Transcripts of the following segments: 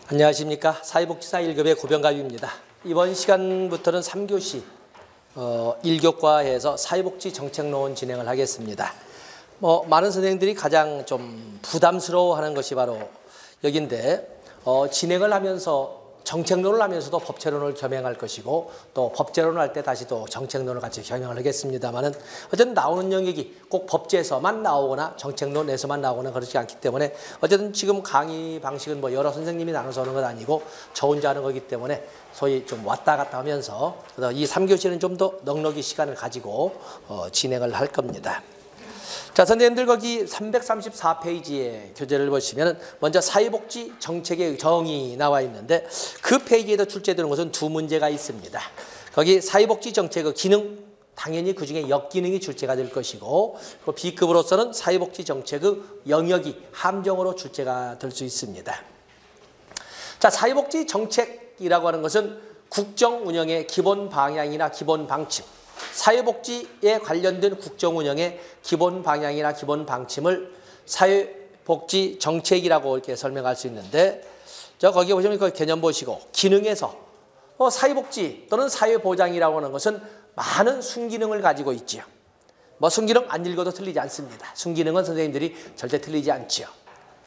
안녕하십니까. 사회복지사 1급의 고병갑입니다. 이번 시간부터는 3교시 1교과에서 사회복지 정책론 진행을 하겠습니다. 많은 선생님들이 가장 좀 부담스러워하는 것이 바로 여기인데 진행을 하면서 정책론을 하면서도 법제론을 겸행할 것이고 또 법제론을 할 때 다시 또 정책론을 같이 겸행을 하겠습니다만은 어쨌든 나오는 영역이 꼭 법제에서만 나오거나 정책론에서만 나오거나 그렇지 않기 때문에 어쨌든 지금 강의 방식은 여러 선생님이 나눠서 하는 건 아니고 저 혼자 하는 거기 때문에 소위 좀 왔다 갔다 하면서 이 3교시는 좀 더 넉넉히 시간을 가지고 진행을 할 겁니다. 자, 선생님들 거기 334페이지의 교재를 보시면 먼저 사회복지 정책의 정의 나와 있는데 그 페이지에도 출제되는 것은 두 문제가 있습니다. 거기 사회복지 정책의 기능, 당연히 그중에 역기능이 출제가 될 것이고 B급으로서는 사회복지 정책의 영역이 함정으로 출제가 될 수 있습니다. 자, 사회복지 정책이라고 하는 것은 국정 운영의 기본 방향이나 기본 방침, 사회복지에 관련된 국정 운영의 기본 방향이나 기본 방침을 사회복지 정책이라고 이렇게 설명할 수 있는데, 거기에 보시면 그 개념 보시고 기능에서 사회복지 또는 사회보장이라고 하는 것은 많은 순기능을 가지고 있지요. 순기능 안 읽어도 틀리지 않습니다. 순기능은 선생님들이 절대 틀리지 않지요.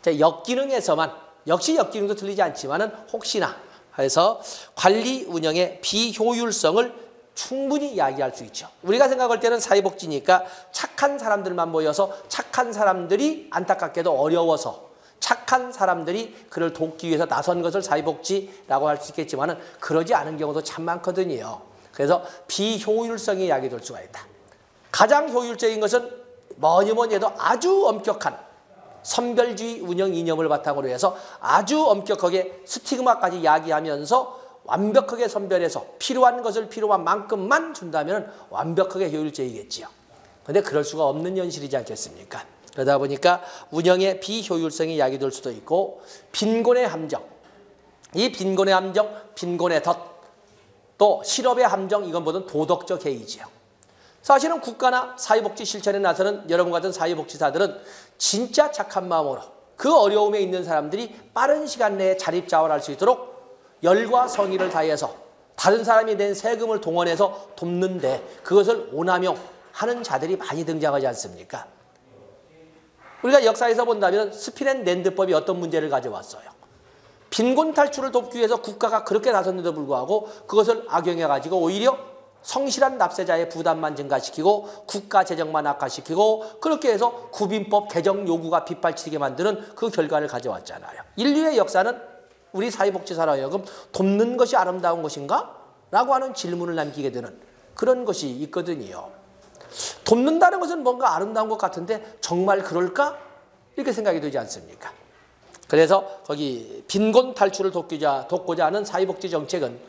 자, 역기능에서만 역시 역기능도 틀리지 않지만은 혹시나 해서 관리 운영의 비효율성을 충분히 이야기할 수 있죠. 우리가 생각할 때는 사회복지니까 착한 사람들만 모여서 착한 사람들이 안타깝게도 어려워서 착한 사람들이 그를 돕기 위해서 나선 것을 사회복지라고 할 수 있겠지만은 그러지 않은 경우도 참 많거든요. 그래서 비효율성이 이야기될 수가 있다. 가장 효율적인 것은 뭐니 해도 아주 엄격한 선별주의 운영 이념을 바탕으로 해서 아주 엄격하게 스티그마까지 이야기하면서 완벽하게 선별해서 필요한 것을 필요한 만큼만 준다면 완벽하게 효율적이겠지요. 그런데 그럴 수가 없는 현실이지 않겠습니까? 그러다 보니까 운영의 비효율성이 이야기될 수도 있고 빈곤의 함정, 이 빈곤의 함정, 빈곤의 덫, 또 실업의 함정, 이건 모든 도덕적 해이지요. 사실은 국가나 사회복지 실천에 나서는 여러분 같은 사회복지사들은 진짜 착한 마음으로 그 어려움에 있는 사람들이 빠른 시간 내에 자립자활할 수 있도록 열과 성의를 다해서 다른 사람이 낸 세금을 동원해서 돕는데 그것을 오남용하는 자들이 많이 등장하지 않습니까? 우리가 역사에서 본다면 스핀앤랜드법이 어떤 문제를 가져왔어요? 빈곤 탈출을 돕기 위해서 국가가 그렇게 나섰는데도 불구하고 그것을 악용해가지고 오히려 성실한 납세자의 부담만 증가시키고 국가 재정만 악화시키고 그렇게 해서 구빈법 개정 요구가 빗발치게 만드는 그 결과를 가져왔잖아요. 인류의 역사는 우리 사회복지사로 하여금 돕는 것이 아름다운 것인가? 라고 하는 질문을 남기게 되는 그런 것이 있거든요. 돕는다는 것은 뭔가 아름다운 것 같은데 정말 그럴까? 이렇게 생각이 되지 않습니까? 그래서 거기 빈곤 탈출을 돕고자 하는 사회복지 정책은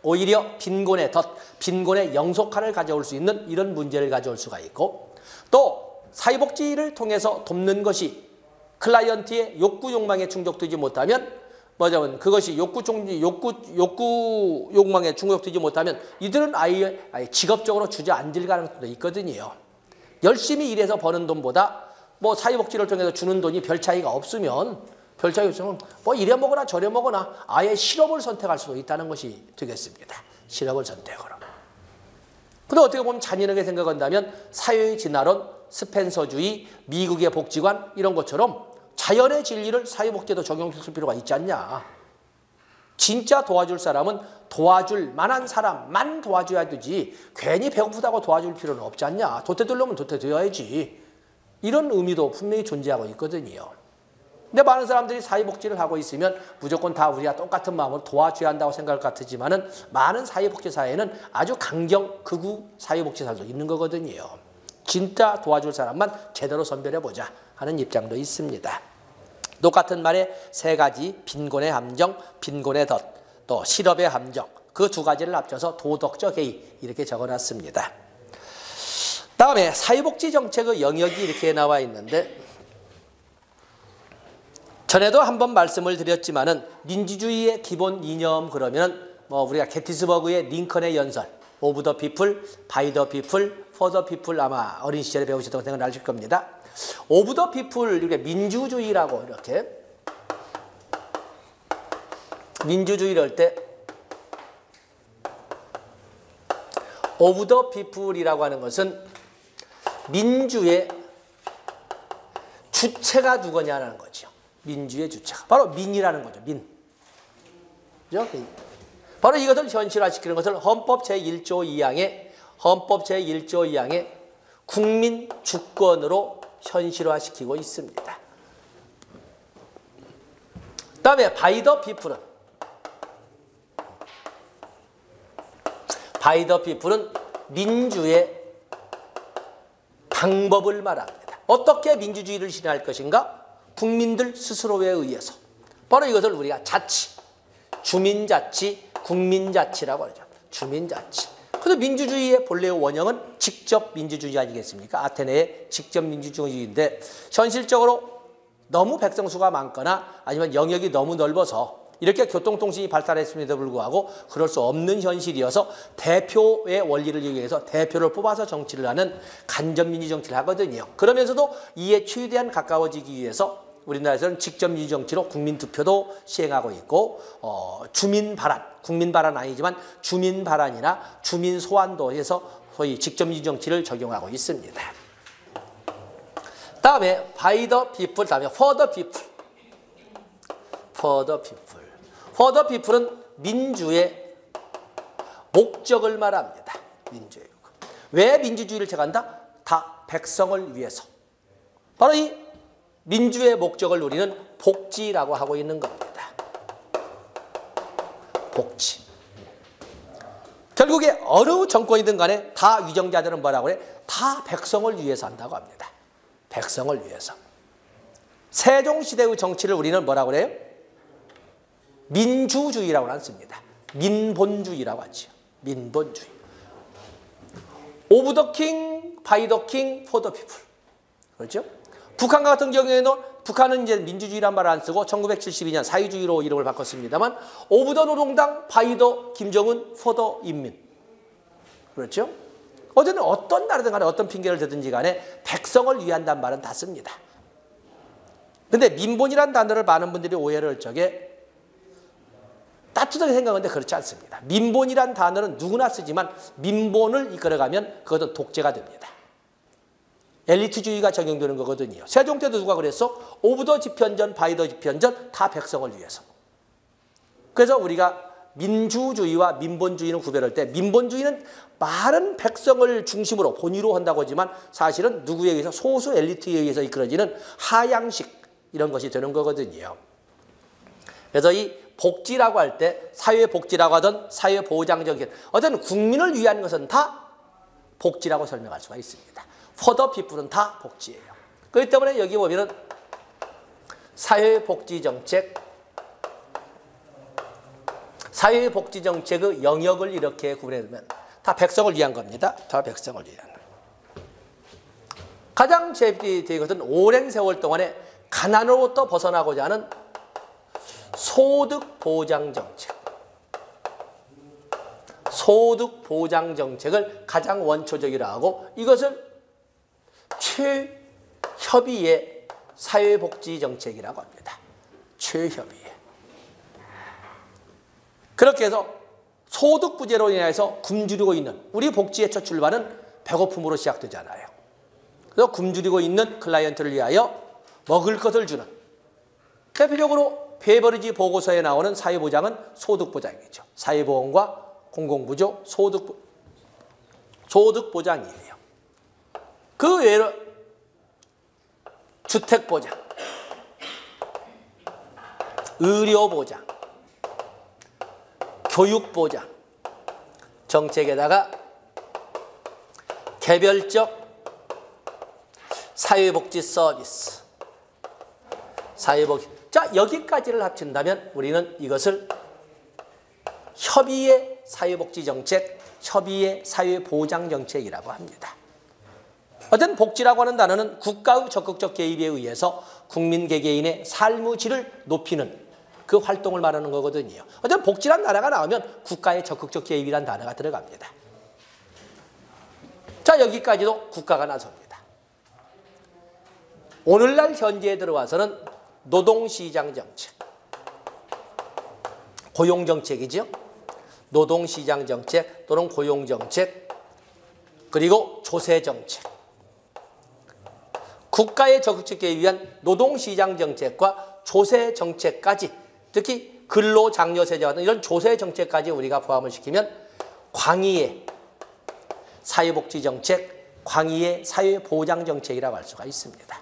오히려 빈곤의 덫, 빈곤의 영속화를 가져올 수 있는 이런 문제를 가져올 수가 있고 또 사회복지를 통해서 돕는 것이 클라이언트의 욕구 욕망에 충족되지 못하면 그것이 욕구 욕망에 충족되지 못하면 이들은 아예 직업적으로 주저앉을 가능성도 있거든요. 열심히 일해서 버는 돈보다 사회복지를 통해서 주는 돈이 별 차이가 없으면 이래 먹으나 저래 먹으나 아예 실업을 선택할 수도 있다는 것이 되겠습니다. 실업을 선택으로. 근데 어떻게 보면 잔인하게 생각한다면 사회의 진화론, 스펜서주의, 미국의 복지관 이런 것처럼 자연의 진리를 사회복지에도 적용시킬 필요가 있지 않냐. 진짜 도와줄 사람은 도와줄 만한 사람만 도와줘야 되지 괜히 배고프다고 도와줄 필요는 없지 않냐. 도태되려면 도태되어야지. 이런 의미도 분명히 존재하고 있거든요. 근데 많은 사람들이 사회복지를 하고 있으면 무조건 다 우리가 똑같은 마음으로 도와줘야 한다고 생각할 것 같지만은 많은 사회복지사에는 아주 강경, 극우 사회복지사도 있는 거거든요. 진짜 도와줄 사람만 제대로 선별해보자 하는 입장도 있습니다. 똑같은 말에 세 가지 빈곤의 함정, 빈곤의 덫, 또 실업의 함정 그 두 가지를 합쳐서 도덕적 해이 이렇게 적어놨습니다. 다음에 사회복지 정책의 영역이 이렇게 나와 있는데 전에도 한번 말씀을 드렸지만은 민주주의의 기본 이념 그러면 우리가 게티스버그의 링컨의 연설 오브 더 피플, 바이 더 피플, 포 더 피플 아마 어린 시절에 배우셨다고 생각하실 겁니다. 오브 더 피플 이렇게 민주주의라고 이렇게 민주주의를 할 때 오브 더 피플이라고 하는 것은 민주의 주체가 누구냐라는 거죠. 민주의 주체가. 바로 민이라는 거죠. 민. 그죠? 바로 이것을 현실화시키는 것을 헌법 제1조 2항의 국민 주권으로 현실화시키고 있습니다. 그 다음에 바이 더 피플은 민주의 방법을 말합니다. 어떻게 민주주의를 실현할 것인가? 국민들 스스로에 의해서. 바로 이것을 우리가 자치, 주민자치, 국민자치라고 하죠. 주민자치. 그래서 민주주의의 본래의 원형은 직접 민주주의 아니겠습니까? 아테네의 직접 민주주의인데 현실적으로 너무 백성수가 많거나 아니면 영역이 너무 넓어서 이렇게 교통통신이 발달했음에도 불구하고 그럴 수 없는 현실이어서 대표의 원리를 이용해서 대표를 뽑아서 정치를 하는 간접민주 정치를 하거든요. 그러면서도 이에 최대한 가까워지기 위해서 우리나라에서는 직접 민주 정치로 국민투표도 시행하고 있고 주민 발안, 국민 발안 아니지만 주민 발안이나 주민 소환도 해서 소위 직접 민주 정치를 적용하고 있습니다. 다음에 by the people, 다음에 for the people. for the people은 민주의 목적을 말합니다. 민주의 목적. 왜 민주주의를 제거한다? 다 백성을 위해서. 바로 이 민주의 목적을 우리는 복지라고 하고 있는 겁니다. 복지. 결국에 어느 정권이든 간에 다 위정자들은 뭐라고 그래? 다 백성을 위해서 한다고 합니다. 백성을 위해서. 세종시대의 정치를 우리는 뭐라고 그래요? 민주주의라고 안 씁니다. 민본주의라고 하죠. 민본주의. 오브 더 킹, 바이 더 킹, 포 더 피플. 그렇죠? 북한 같은 경우에는 북한은 이제 민주주의란 말을 안 쓰고 1972년 사회주의로 이름을 바꿨습니다만 오브 더 노동당, 바이 더 김정은, 포 더 인민. 그렇죠? 어제는 어떤 나라든 간에 어떤 핑계를 대든지 간에 백성을 위한다는 말은 다 씁니다. 근데 민본이라는 단어를 많은 분들이 오해를 할 적에 따뜻하게 생각하는데 그렇지 않습니다. 민본이라는 단어는 누구나 쓰지만 민본을 이끌어가면 그것은 독재가 됩니다. 엘리트주의가 적용되는 거거든요. 세종 때도 누가 그랬어? 오브 더 집현전, 바이 더 집현전 다 백성을 위해서. 그래서 우리가 민주주의와 민본주의는 구별할 때 민본주의는 많은 백성을 중심으로 본위로 한다고 하지만 사실은 누구에 의해서 소수 엘리트에 의해서 이끌어지는 하향식 이런 것이 되는 거거든요. 그래서 이 복지라고 할 때 사회복지라고 하든 사회보장적인 어떤 국민을 위한 것은 다 복지라고 설명할 수가 있습니다. for the people은 다 복지예요. 그렇기 때문에 여기 보면은 사회복지정책의 영역을 이렇게 구분해두면 다 백성을 위한 겁니다. 다 백성을 위한. 가장 제기된 것은 오랜 세월 동안에 가난으로부터 벗어나고자 하는 소득보장정책. 소득보장정책을 가장 원초적이라 하고 이것을 최협의의 사회복지정책이라고 합니다. 최협의의. 그렇게 해서 소득부재로 인해서 굶주리고 있는 우리 복지의 첫 출발은 배고픔으로 시작되잖아요. 그래서 굶주리고 있는 클라이언트를 위하여 먹을 것을 주는 대표적으로 베버리지 보고서에 나오는 사회보장은 소득보장이죠. 사회보험과 공공부조, 소득보장이에요. 그 외로 주택보장, 의료보장, 교육보장, 정책에다가 개별적 사회복지 서비스, 사회복지. 자, 여기까지를 합친다면 우리는 이것을 협의의 사회복지정책, 협의의 사회보장정책이라고 합니다. 어떤 복지라고 하는 단어는 국가의 적극적 개입에 의해서 국민 개개인의 삶의 질을 높이는 그 활동을 말하는 거거든요. 어떤 복지란 단어가 나오면 국가의 적극적 개입이란 단어가 들어갑니다. 자, 여기까지도 국가가 나섭니다. 오늘날 현재에 들어와서는 노동시장 정책, 고용정책이죠. 노동시장정책 또는 고용정책, 그리고 조세정책. 국가의 적극적에 위한 노동시장정책과 조세정책까지, 특히 근로장려세제 같은 이런 조세정책까지 우리가 포함을 시키면 광의의 사회복지정책, 광의의 사회보장정책이라고 할 수가 있습니다.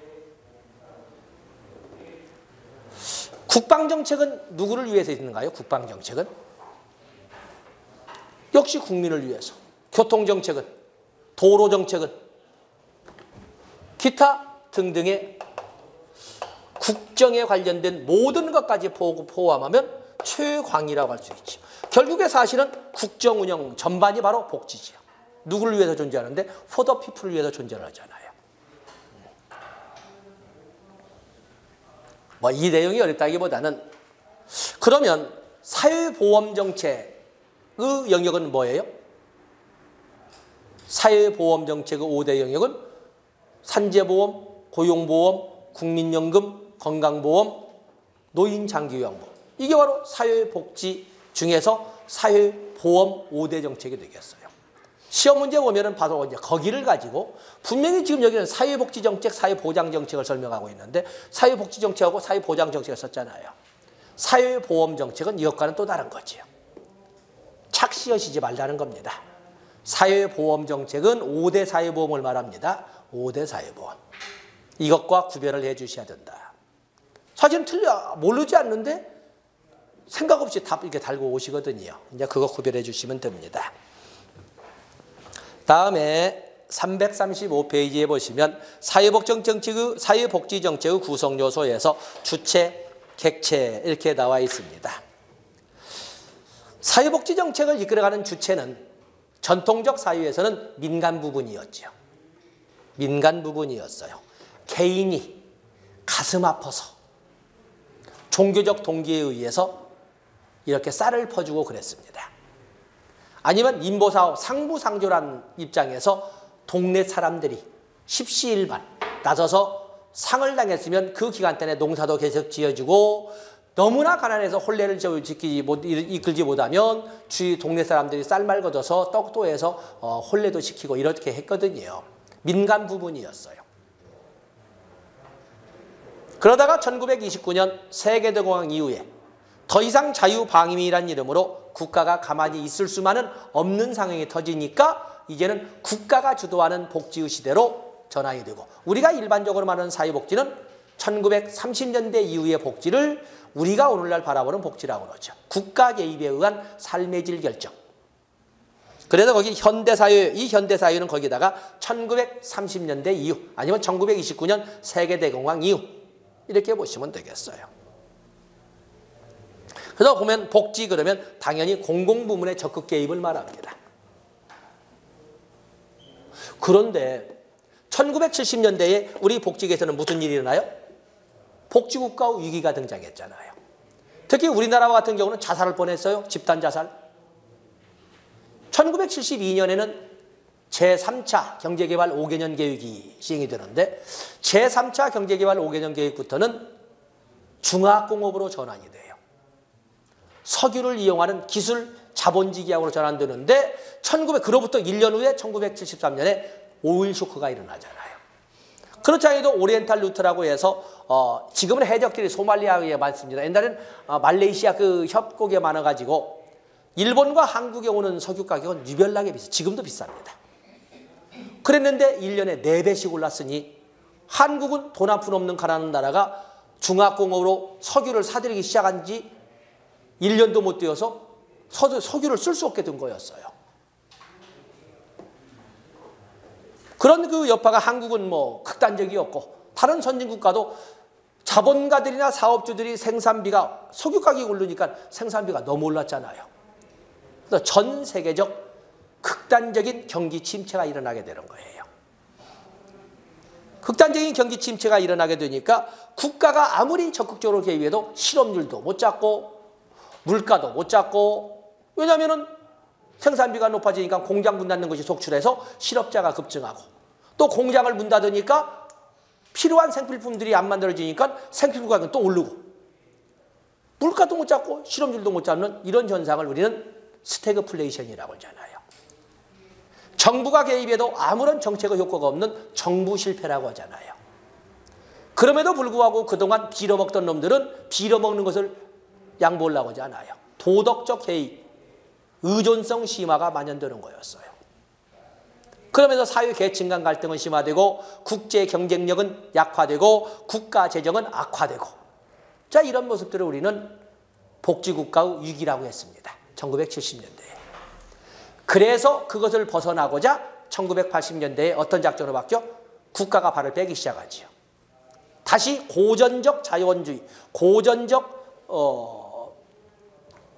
국방정책은 누구를 위해서 있는가요? 국방정책은 역시 국민을 위해서. 교통정책은, 도로정책은, 기타 등등의 국정에 관련된 모든 것까지 포함하면 최광이라고 할 수 있죠. 결국에 사실은 국정운영 전반이 바로 복지지요. 누구를 위해서 존재하는데? For the people을 위해서 존재를 하잖아요. 뭐 이 내용이 어렵다기보다는, 그러면 사회보험정책의 영역은 뭐예요? 사회보험정책의 5대 영역은 산재보험, 고용보험, 국민연금, 건강보험, 노인장기요양보험. 이게 바로 사회복지 중에서 사회보험 5대 정책이 되겠어요. 시험 문제 보면은 바로 이제 거기를 가지고 분명히 지금 여기는 사회복지정책, 사회보장정책을 설명하고 있는데 사회복지정책하고 사회보장정책을 썼잖아요. 사회보험정책은 이것과는 또 다른 거지요. 착시하시지 말라는 겁니다. 사회보험정책은 5대 사회보험을 말합니다. 5대 사회보험. 이것과 구별을 해 주셔야 된다. 사실은 틀려. 모르지 않는데 생각 없이 답 이렇게 달고 오시거든요. 이제 그거 구별해 주시면 됩니다. 다음에 335페이지에 보시면 사회복지정책의 구성 요소에서 주체, 객체 이렇게 나와 있습니다. 사회복지정책을 이끌어가는 주체는 전통적 사회에서는 민간 부분이었죠. 민간 부분이었어요. 개인이 가슴 아파서 종교적 동기에 의해서 이렇게 쌀을 퍼주고 그랬습니다. 아니면 인보사업, 상부상조란 입장에서 동네 사람들이 십시일반 나서서 상을 당했으면 그 기간 동안에 농사도 계속 지어주고 너무나 가난해서 혼례를 이끌지 못하면 주위 동네 사람들이 쌀말 걷어서 떡도 해서 혼례도 시키고 이렇게 했거든요. 민간 부분이었어요. 그러다가 1929년 세계대공황 이후에 더 이상 자유방위이라는 이름으로 국가가 가만히 있을 수만은 없는 상황이 터지니까 이제는 국가가 주도하는 복지의 시대로 전환이 되고, 우리가 일반적으로 말하는 사회복지는 1930년대 이후의 복지를 우리가 오늘날 바라보는 복지라고 그러죠. 국가 개입에 의한 삶의 질 결정. 그래서 거기 현대사회, 이 현대사회는 거기다가 1930년대 이후 아니면 1929년 세계대공황 이후 이렇게 보시면 되겠어요. 그래서 보면 복지 그러면 당연히 공공부문의 적극 개입을 말합니다. 그런데 1970년대에 우리 복지계에서는 무슨 일이 일어나요? 복지국가 위기가 등장했잖아요. 특히 우리나라와 같은 경우는 자살을 뻔했어요. 집단 자살. 1972년에는 제3차 경제개발 5개년 계획이 시행이 되는데 제3차 경제개발 5개년 계획부터는 중화공업으로 전환이 돼요. 석유를 이용하는 기술 자본주의하고로 전환되는데 그로부터 1년 후에 1973년에 오일 쇼크가 일어나잖아요. 그렇지 않아도 오리엔탈 루트라고 해서 지금은 해적길이 소말리아에 많습니다. 옛날에는 말레이시아 그 협곡에 많아가지고 일본과 한국에 오는 석유 가격은 유별나게 비싸요. 지금도 비쌉니다. 그랬는데 1년에 4배씩 올랐으니 한국은 돈 한 푼 없는 가난한 나라가 중화공업으로 석유를 사들이기 시작한 지 1년도 못 되어서 석유를 쓸 수 없게 된 거였어요. 그런 그 여파가 한국은 뭐 극단적이었고 다른 선진국가도 자본가들이나 사업주들이 생산비가 석유 가격이 오르니까 생산비가 너무 올랐잖아요. 그래서 전 세계적 극단적인 경기 침체가 일어나게 되는 거예요. 극단적인 경기 침체가 일어나게 되니까 국가가 아무리 적극적으로 개입해도 실업률도 못 잡고 물가도 못 잡고, 왜냐하면 생산비가 높아지니까 공장 문 닫는 것이 속출해서 실업자가 급증하고 또 공장을 문 닫으니까 필요한 생필품들이 안 만들어지니까 생필품 가격은 또 오르고 물가도 못 잡고 실험줄도 못 잡는 이런 현상을 우리는 스태그플레이션이라고 하잖아요. 정부가 개입해도 아무런 정책의 효과가 없는 정부 실패라고 하잖아요. 그럼에도 불구하고 그동안 빌어먹던 놈들은 빌어먹는 것을 양보하려고 하지 않아요. 도덕적 개입, 의존성 심화가 만연되는 거였어요. 그러면서 사회 계층 간 갈등은 심화되고 국제 경쟁력은 약화되고 국가 재정은 악화되고, 자, 이런 모습들을 우리는 복지국가의 위기라고 했습니다. 1970년대에. 그래서 그것을 벗어나고자 1980년대에 어떤 작전으로 바뀌어? 국가가 발을 빼기 시작하지요. 다시 고전적 자본주의, 고전적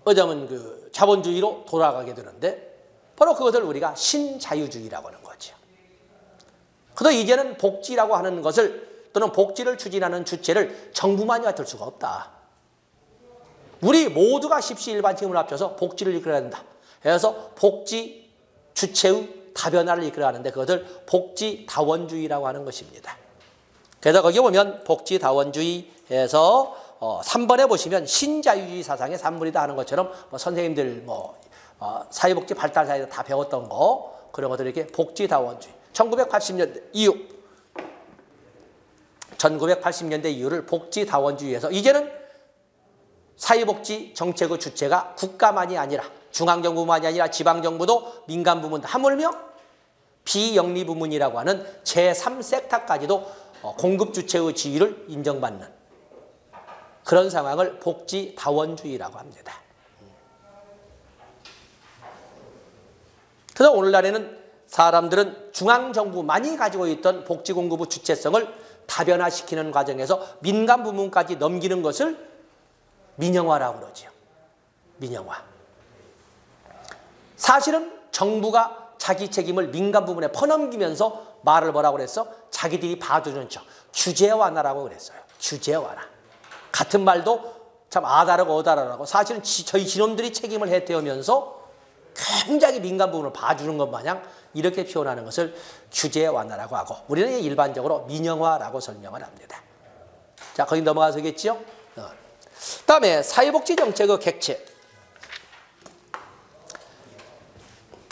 그 자본주의로 돌아가게 되는데, 바로 그것을 우리가 신자유주의라고 하는 거죠. 그래서 이제는 복지라고 하는 것을, 또는 복지를 추진하는 주체를 정부만이 맡을 수가 없다. 우리 모두가 십시일반 힘을 합쳐서 복지를 이끌어야 된다. 그래서 복지 주체의 다변화를 이끌어야 하는데, 그것을 복지다원주의라고 하는 것입니다. 그래서 거기 보면 복지다원주의에서 3번에 보시면 신자유주의 사상의 산물이다 하는 것처럼 선생님들 사회복지 발달 사이에서 다 배웠던 거, 그런 것들 이렇게 복지다원주의. 1980년대 이후, 1980년대 이후를 복지다원주의에서 이제는 사회복지 정책의 주체가 국가만이 아니라, 중앙정부만이 아니라 지방정부도 민간부문도, 하물며 비영리부문이라고 하는 제3섹터까지도 공급주체의 지위를 인정받는 그런 상황을 복지다원주의라고 합니다. 그래서 오늘날에는 사람들은 중앙정부만이 가지고 있던 복지공급의 주체성을 다변화시키는 과정에서 민간부문까지 넘기는 것을 민영화라고 그러죠. 민영화. 사실은 정부가 자기 책임을 민간부문에 퍼넘기면서 말을 뭐라고 그랬어? 자기들이 봐주는 척. 규제 완화라고 그랬어요. 규제 완화. 같은 말도 참 아다르고 어다르라고. 사실은 저희 지놈들이 책임을 해태우면서 굉장히 민간 부분을 봐주는 것 마냥 이렇게 표현하는 것을 규제 완화라고 하고, 우리는 일반적으로 민영화라고 설명을 합니다. 자, 거기 넘어가서겠죠? 다음에 사회복지 정책의 객체.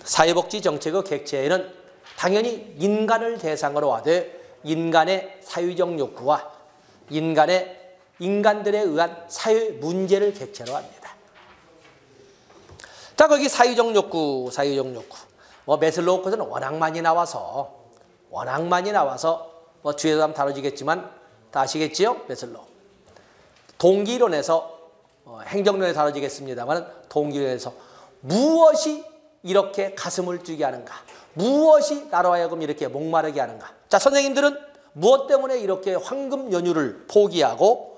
사회복지 정책의 객체에는 당연히 인간을 대상으로 하되 인간의 사회적 욕구와 인간들에 의한 사회 문제를 객체로 합니다. 자, 거기 사회적 욕구. 메슬로우 것은 워낙 많이 나와서 뒤에서 한번 다뤄지겠지만 다 아시겠지요? 메슬로우. 동기론에서 행정론에 다뤄지겠습니다만, 동기론에서 무엇이 이렇게 가슴을 뛰게 하는가? 무엇이 나로 하여금 이렇게 목마르게 하는가? 자, 선생님들은 무엇 때문에 이렇게 황금 연휴를 포기하고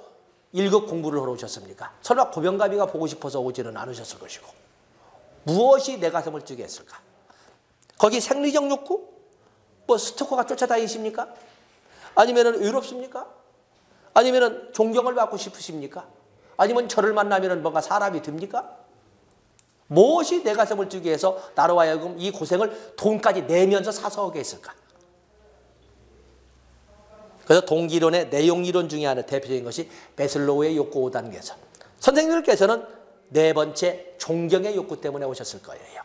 1급 공부를 하러 오셨습니까? 설마 고병가비가 보고 싶어서 오지는 않으셨을 것이고, 무엇이 내 가슴을 뛰게 했을까? 거기 생리적 욕구? 스토커가 쫓아다니십니까? 아니면 의롭습니까? 아니면 존경을 받고 싶으십니까? 아니면 저를 만나면 뭔가 사람이 됩니까? 무엇이 내 가슴을 뛰게 해서 나로 하여금 이 고생을 돈까지 내면서 사서 오게 했을까? 그래서 동기론의 내용이론 중에 하나 대표적인 것이 메슬로우의 욕구 5단계에서, 선생님들께서는 네 번째 존경의 욕구 때문에 오셨을 거예요.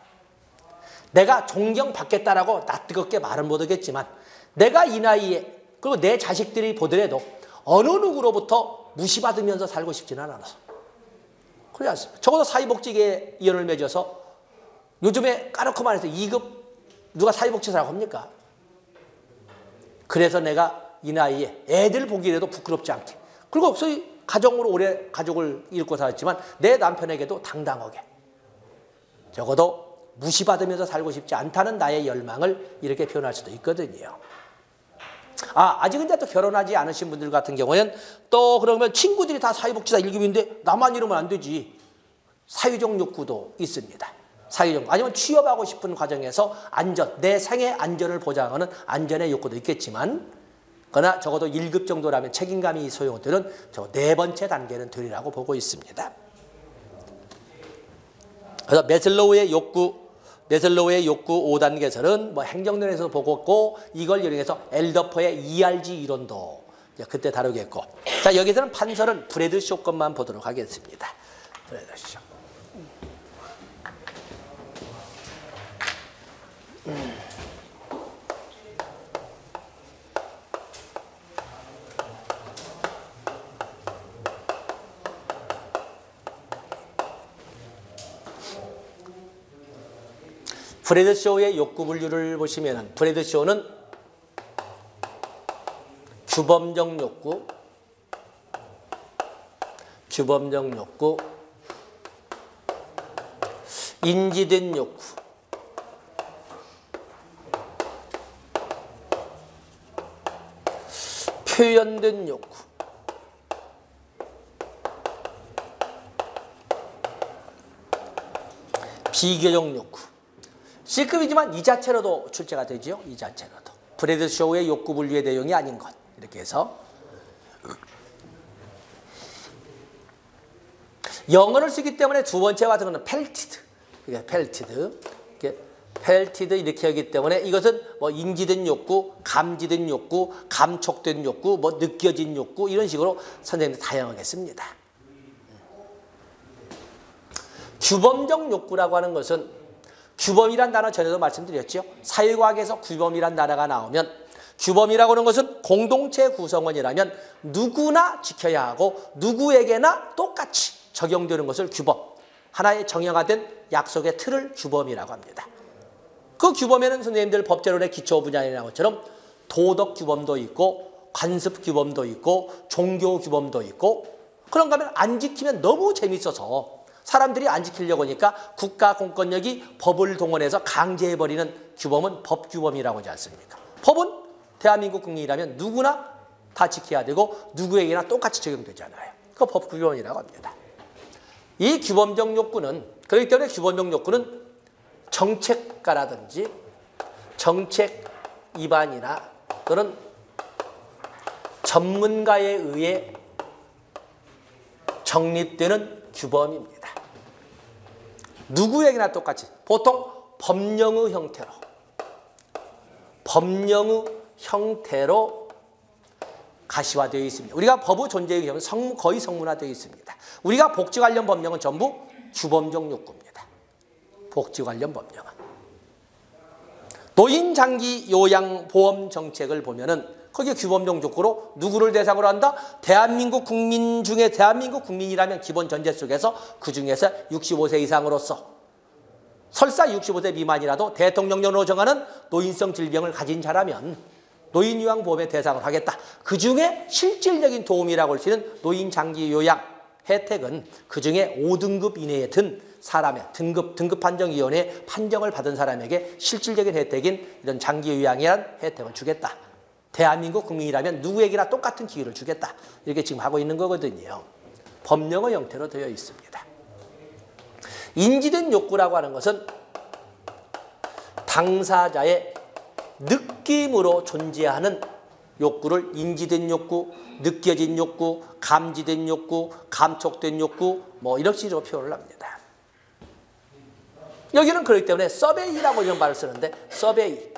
내가 존경받겠다라고 낯뜨겁게 말은 못하겠지만, 내가 이 나이에, 그리고 내 자식들이 보더라도 어느 누구로부터 무시받으면서 살고 싶지는 않아서. 그래서 적어도 사회복지계에 인연을 맺어서 요즘에 까놓고만 해서 2급 누가 사회복지사라고 합니까? 그래서 내가 이 나이에 애들 보기에도 부끄럽지 않게, 그리고 소위 가정으로 오래 가족을 잃고 살았지만 내 남편에게도 당당하게, 적어도 무시받으면서 살고 싶지 않다는 나의 열망을 이렇게 표현할 수도 있거든요. 아직 근데 또 결혼하지 않으신 분들 같은 경우에는 또 그러면 친구들이 다 사회복지사 1급인데 나만 이러면 안 되지. 사회적 욕구도 있습니다. 사회적, 아니면 취업하고 싶은 과정에서 안전, 내 생의 안전을 보장하는 안전의 욕구도 있겠지만, 그러나 적어도 1급 정도라면 책임감이 소용되는 저 네 번째 단계는 되리라고 보고 있습니다. 그래서 메슬로우의 욕구 5단계에서는 행정론에서 보고 있고, 이걸 이용해서 엘더퍼의 ERG 이론도 그때 다루겠고. 자, 여기서는 판서는 브래드쇼 것만 보도록 하겠습니다. 브래드쇼. 브래드쇼의 욕구 분류를 보시면 브래드쇼는 규범적 욕구, 인지된 욕구, 표현된 욕구, 비교적 욕구. C급이지만 이 자체로도 출제가 되죠. 이 자체로도. 브래드쇼의 욕구 분류의 내용이 아닌 것. 이렇게 해서 영어를 쓰기 때문에 두 번째 같은 거는 펠티드. 펠티드 이렇게 하기 때문에 이것은 뭐 인지된 욕구, 감지된 욕구, 감촉된 욕구, 뭐 느껴진 욕구 이런 식으로 선생님들 다양하게 씁니다. 규범적 욕구라고 하는 것은 규범이란 단어 전에도 말씀드렸죠. 사회과학에서 규범이란 단어가 나오면 규범이라고 하는 것은 공동체 구성원이라면 누구나 지켜야 하고 누구에게나 똑같이 적용되는 것을 규범, 하나의 정형화된 약속의 틀을 규범이라고 합니다. 그 규범에는 선생님들 법제론의 기초 분야이라는 것처럼 도덕 규범도 있고 관습 규범도 있고 종교 규범도 있고 그런가 하면 안 지키면 너무 재밌어서 사람들이 안 지키려고 하니까 국가 공권력이 법을 동원해서 강제해버리는 규범은 법규범이라고 하지 않습니까? 법은 대한민국 국민이라면 누구나 다 지켜야 되고 누구에게나 똑같이 적용되잖아요. 그거 법규범이라고 합니다. 이 규범적 욕구는 그렇기 때문에 규범적 욕구는 정책가라든지 정책 입안이나 또는 전문가에 의해 정립되는 규범입니다. 누구에게나 똑같이 보통 법령의 형태로 가시화되어 있습니다. 우리가 법의 존재의 경우는 거의 성문화되어 있습니다. 우리가 복지 관련 법령은 전부 규범적 욕구입니다. 복지 관련 법령은. 노인 장기 요양 보험 정책을 보면은 거기에 규범적 욕구로 누구를 대상으로 한다? 대한민국 국민 중에 대한민국 국민이라면 기본 전제 속에서 그중에서 65세 이상으로서 설사 65세 미만이라도 대통령령으로 정하는 노인성 질병을 가진 자라면 노인 요양 보험의 대상을 하겠다. 그중에 실질적인 도움이라고 할 수 있는 노인 장기 요양 혜택은 그중에 5등급 이내에 든 사람의 등급판정위원회 판정을 받은 사람에게 실질적인 혜택인 이런 장기 요양이란 혜택을 주겠다. 대한민국 국민이라면 누구에게나 똑같은 기회를 주겠다. 이렇게 지금 하고 있는 거거든요. 법령의 형태로 되어 있습니다. 인지된 욕구라고 하는 것은 당사자의 느낌으로 존재하는 욕구를 인지된 욕구, 느껴진 욕구, 감지된 욕구, 감촉된 욕구 뭐 이런 식으로 표현을 합니다. 여기는 그렇기 때문에 서베이라고 이런 말을 쓰는데 서베이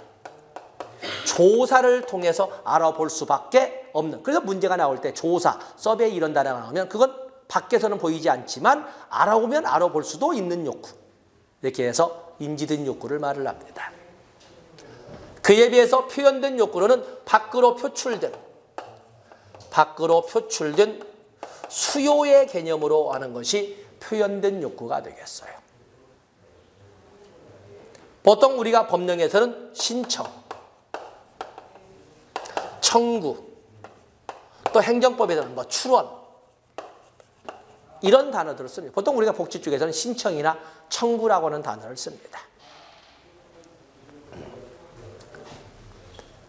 조사를 통해서 알아볼 수밖에 없는. 그래서 문제가 나올 때 조사, 서베이 이런 단어가 나오면 그건 밖에서는 보이지 않지만 알아보면 알아볼 수도 있는 욕구. 이렇게 해서 인지된 욕구를 말을 합니다. 그에 비해서 표현된 욕구로는 밖으로 표출된 수요의 개념으로 하는 것이 표현된 욕구가 되겠어요. 보통 우리가 법령에서는 신청, 청구, 또 행정법에서는 뭐 출원 이런 단어들을 씁니다. 보통 우리가 복지 쪽에서는 신청이나 청구라고 하는 단어를 씁니다.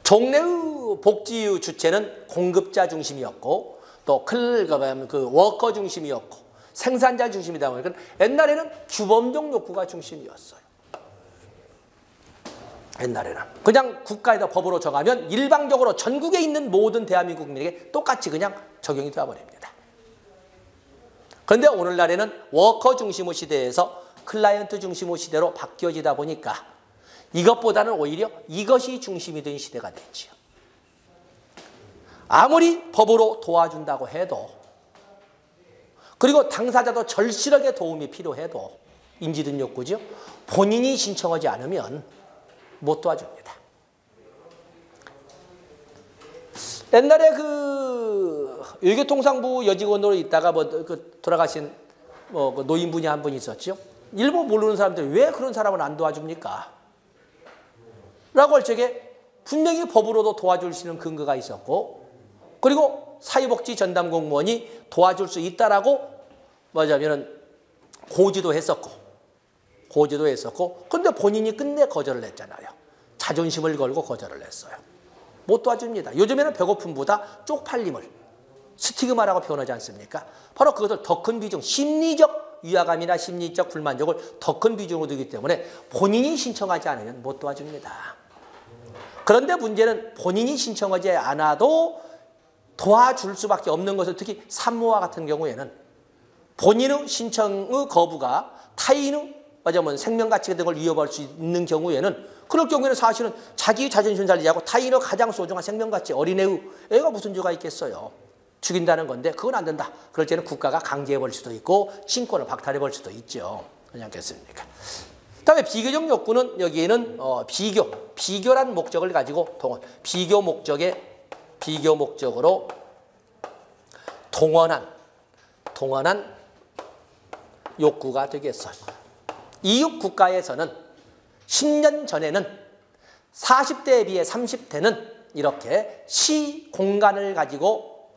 종래의 복지의 주체는 공급자 중심이었고 또 그 워커 중심이었고 생산자 중심이다 보니까 옛날에는 규범적 욕구가 중심이었어요. 옛날에는 그냥 국가에다 법으로 정하면 일방적으로 전국에 있는 모든 대한민국 국민에게 똑같이 그냥 적용이 되어버립니다. 그런데 오늘날에는 워커 중심의 시대에서 클라이언트 중심의 시대로 바뀌어지다 보니까 이것보다는 오히려 이것이 중심이 된 시대가 됐지요. 아무리 법으로 도와준다고 해도, 그리고 당사자도 절실하게 도움이 필요해도, 인지등 욕구죠. 본인이 신청하지 않으면 못 도와줍니다. 옛날에 그 외교통상부 여직원으로 있다가 돌아가신 그 노인분이 한 분 있었죠. 일본 모르는 사람들이 왜 그런 사람을 안 도와줍니까? 라고 할 적에 분명히 법으로도 도와줄 수 있는 근거가 있었고, 그리고 사회복지 전담 공무원이 도와줄 수 있다라고 뭐냐면은 고지도 했었고, 그런데 본인이 끝내 거절을 했잖아요. 자존심을 걸고 거절을 했어요. 못 도와줍니다. 요즘에는 배고픔보다 쪽팔림을 스티그마라고 표현하지 않습니까? 바로 그것을 더 큰 비중, 심리적 위화감이나 심리적 불만족을 더 큰 비중으로 두기 때문에 본인이 신청하지 않으면 못 도와줍니다. 그런데 문제는 본인이 신청하지 않아도 도와줄 수밖에 없는 것은, 특히 산모와 같은 경우에는 본인의 신청의 거부가 타인의 생명가치 등을 위협할 수 있는 경우에는, 그럴 경우에는 사실은 자기 자존심 살리자고 타인의 가장 소중한 생명가치, 어린애의 애가 무슨 죄가 있겠어요. 죽인다는 건데 그건 안 된다. 그럴 때는 국가가 강제해버릴 수도 있고 신권을 박탈해버릴 수도 있죠. 그렇지 않겠습니까? 그다음에 비교적 욕구는, 여기에는 비교란 목적을 가지고 비교 목적으로 동원한 욕구가 되겠어요. 이웃 국가에서는 10년 전에는 40대에 비해 30대는 이렇게 시 공간을 가지고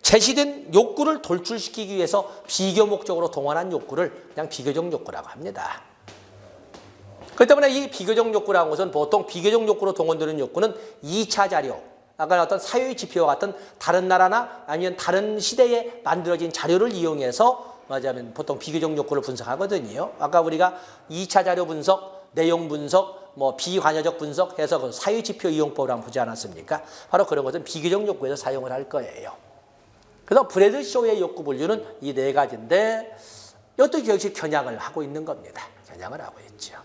제시된 욕구를 돌출시키기 위해서 비교 목적으로 동원한 욕구를 그냥 비교적 욕구라고 합니다. 그렇기 때문에 이 비교적 욕구라는 것은, 보통 비교적 욕구로 동원되는 욕구는 2차 자료, 아까 어떤 사회의 지표와 같은 다른 나라나 아니면 다른 시대에 만들어진 자료를 이용해서 말하자면 보통 비교적 욕구를 분석하거든요. 아까 우리가 2차 자료 분석, 내용 분석, 비관여적 분석해서 그 사회지표 이용법을 한번 보지 않았습니까? 바로 그런 것은 비교적 욕구에서 사용을 할 거예요. 그래서 브래드쇼의 욕구 분류는 이 네 가지인데, 이것도 역시 겨냥을 하고 있는 겁니다. 겨냥을 하고 있죠.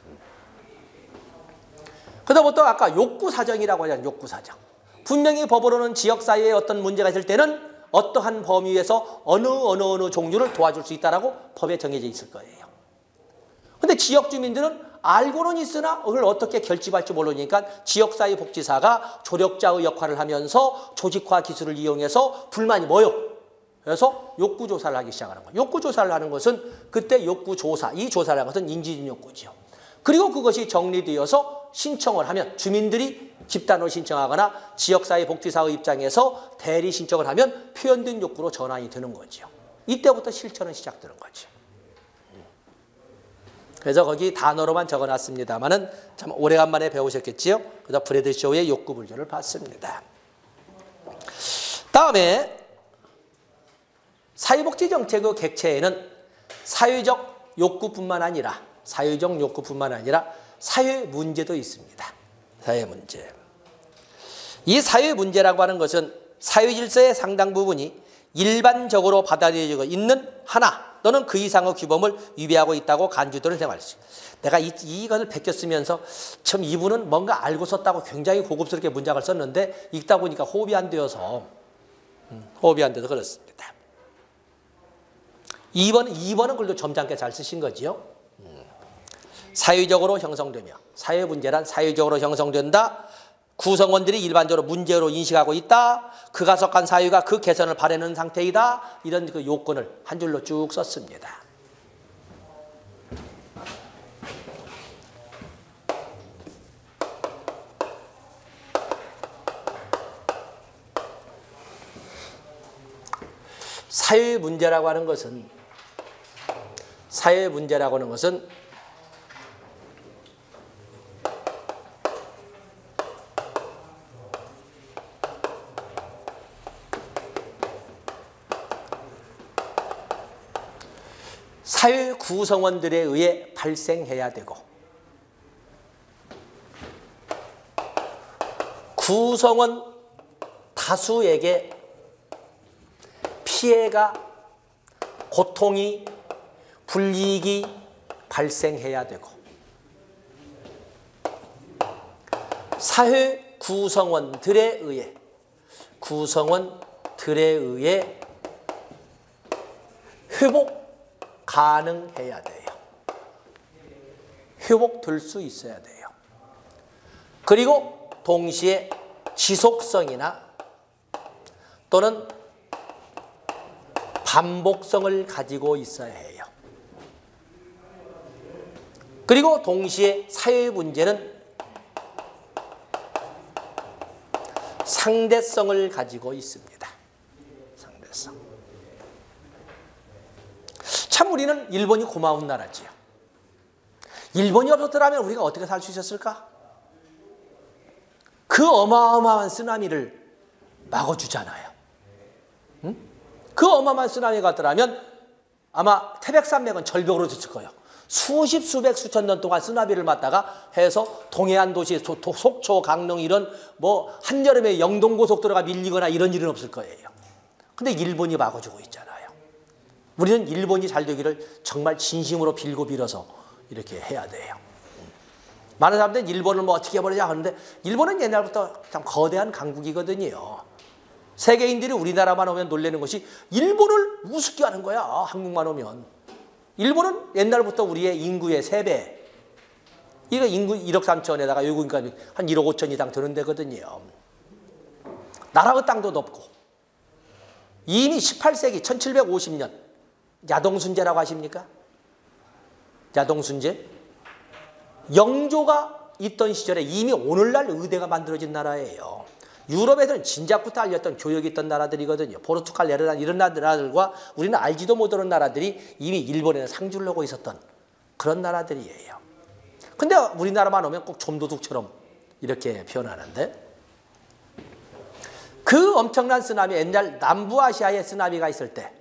그러다 보통 아까 욕구 사정이라고 하잖아요. 욕구 사정. 분명히 법으로는 지역사회에 어떤 문제가 있을 때는 어떠한 범위에서 어느 종류를 도와줄 수 있다라고 법에 정해져 있을 거예요. 그런데 지역 주민들은 알고는 있으나 그걸 어떻게 결집할지 모르니까 지역사회 복지사가 조력자의 역할을 하면서 조직화 기술을 이용해서 불만이 모여. 그래서 욕구조사를 하기 시작하는 거예요. 욕구조사를 하는 것은 그때 욕구조사, 이 조사를 하는 것은 인지적 욕구죠. 그리고 그것이 정리되어서 신청을 하면, 주민들이 집단으로 신청하거나 지역사회 복지사의 입장에서 대리 신청을 하면 표현된 욕구로 전환이 되는 거죠. 이때부터 실천은 시작되는 거죠. 그래서 거기 단어로만 적어놨습니다만은 참 오래간만에 배우셨겠지요. 그래서 브래드쇼의 욕구 분류를 봤습니다. 다음에 사회복지 정책의 객체에는 사회적 욕구뿐만 아니라 사회 문제도 있습니다. 사회 문제. 이 사회 문제라고 하는 것은 사회 질서의 상당 부분이 일반적으로 받아들여지고 있는 하나 또는 그 이상의 규범을 위배하고 있다고 간주들은 생각했어요. 내가 이것을 베꼈으면서 참 이분은 뭔가 알고 썼다고 굉장히 고급스럽게 문장을 썼는데 읽다 보니까 호흡이 안 돼서 그렇습니다. 2번은 그래도 점잖게 잘 쓰신 거지요. 사회적으로 형성되며, 사회 문제란 사회적으로 형성된다. 구성원들이 일반적으로 문제로 인식하고 있다. 그가 속한 사회가 그 개선을 바라는 상태이다. 이런 그 요건을 한 줄로 쭉 썼습니다. 사회 문제라고 하는 것은 사회 구성원들에 의해 발생해야 되고, 구성원 다수에게 피해가, 고통이, 불이익이 발생해야 되고, 사회 구성원들에 의해 구성원들에 의해 회복 가능해야 돼요. 회복될 수 있어야 돼요. 그리고 동시에 지속성이나 또는 반복성을 가지고 있어야 해요. 그리고 동시에 사회 문제는 상대성을 가지고 있습니다. 상대성. 참 우리는 일본이 고마운 나라지요. 일본이 없었더라면 우리가 어떻게 살 수 있었을까? 그 어마어마한 쓰나미를 막아주잖아요. 응? 그 어마어마한 쓰나미가 왔더라면 아마 태백산맥은 절벽으로 됐을 거예요. 수십, 수백, 수천 년 동안 쓰나미를 맞다가 해서 동해안 도시, 속초, 강릉 이런 뭐 한여름에 영동고속도로가 밀리거나 이런 일은 없을 거예요. 근데 일본이 막아주고 있잖아요. 우리는 일본이 잘 되기를 정말 진심으로 빌고 빌어서 이렇게 해야 돼요. 많은 사람들은 일본을 뭐 어떻게 해버리자 하는데 일본은 옛날부터 참 거대한 강국이거든요. 세계인들이 우리나라만 오면 놀라는 것이 일본을 우습게 하는 거야. 한국만 오면. 일본은 옛날부터 우리의 인구의 3배. 이거 인구 1억 3천에다가 외국인가 한 1억 5천 이상 드는 데거든요. 나라의 땅도 높고. 이미 18세기 1750년 야동순제라고 하십니까? 야동순제? 영조가 있던 시절에 이미 오늘날 의대가 만들어진 나라예요. 유럽에서는 진작부터 알렸던 교육이 있던 나라들이거든요. 포르투갈, 네덜란드 이런 나라들과 우리는 알지도 못하는 나라들이 이미 일본에는 상주를 하고 있었던 그런 나라들이에요. 근데 우리나라만 오면 꼭 좀도둑처럼 이렇게 표현하는데 그 엄청난 쓰나미, 옛날 남부아시아에 쓰나미가 있을 때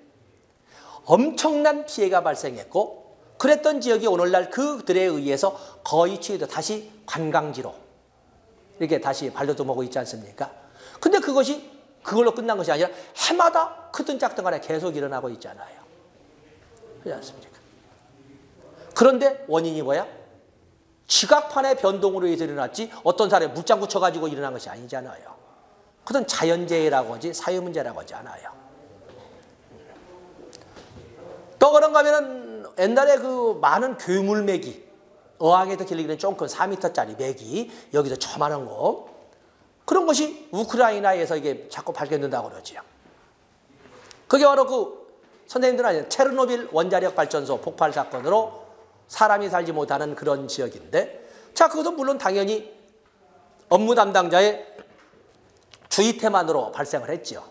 엄청난 피해가 발생했고 그랬던 지역이 오늘날 그들에 의해서 거의 취해도 다시 관광지로 이렇게 다시 발돋움하고 있지 않습니까? 근데 그것이 그걸로 끝난 것이 아니라 해마다 크든 작든 간에 계속 일어나고 있잖아요. 그렇지 않습니까? 그런데 원인이 뭐야? 지각판의 변동으로 인해서 일어났지 어떤 사람이 물장구 쳐가지고 일어난 것이 아니잖아요. 그건 자연재해라고 하지 사회문제라고 하지 않아요. 또 그런가 하면은 옛날에 그 많은 괴물매기 어항에서 길기는 좀 큰 4m짜리 매기 여기서 저만한 거 그런 것이 우크라이나에서 이게 자꾸 발견된다고 그러지요. 그게 바로 그 선생님들은 아니에요. 체르노빌 원자력 발전소 폭발 사건으로 사람이 살지 못하는 그런 지역인데 자 그것은 물론 당연히 업무 담당자의 주의태만으로 발생을 했죠.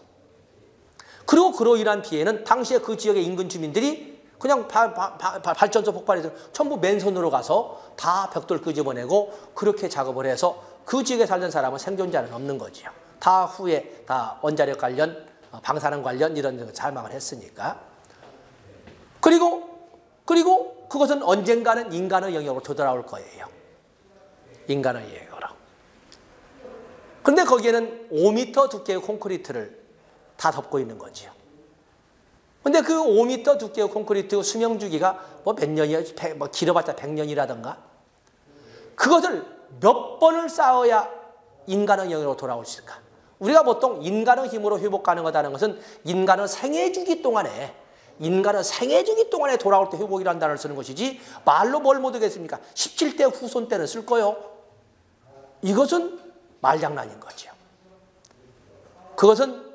그리고 그로 인한 피해는 당시에 그 지역의 인근 주민들이 그냥 발전소 폭발해서 전부 맨손으로 가서 다 벽돌 끄집어내고 그렇게 작업을 해서 그 지역에 살던 사람은 생존자는 없는 거지요. 다 후에 다 원자력 관련, 방사능 관련 이런 사망을 했으니까. 그리고 그것은 언젠가는 인간의 영역으로 되돌아올 거예요. 인간의 영역으로. 그런데 거기에는 5m 두께의 콘크리트를 다 덮고 있는 거지요. 근데 그 5m 두께의 콘크리트 수명 주기가 뭐 몇 년이야, 뭐 길어봤자 100년이라던가 그것을 몇 번을 쌓아야 인간의 영역으로 돌아올 수 있을까? 우리가 보통 인간의 힘으로 회복 가능하다는 것은 인간의 생애 주기 동안에 돌아올 때 회복이라는 단어를 쓰는 것이지 말로 뭘 못하겠습니까? 17대 후손 때는 쓸 거요. 이것은 말장난인 거죠. 그것은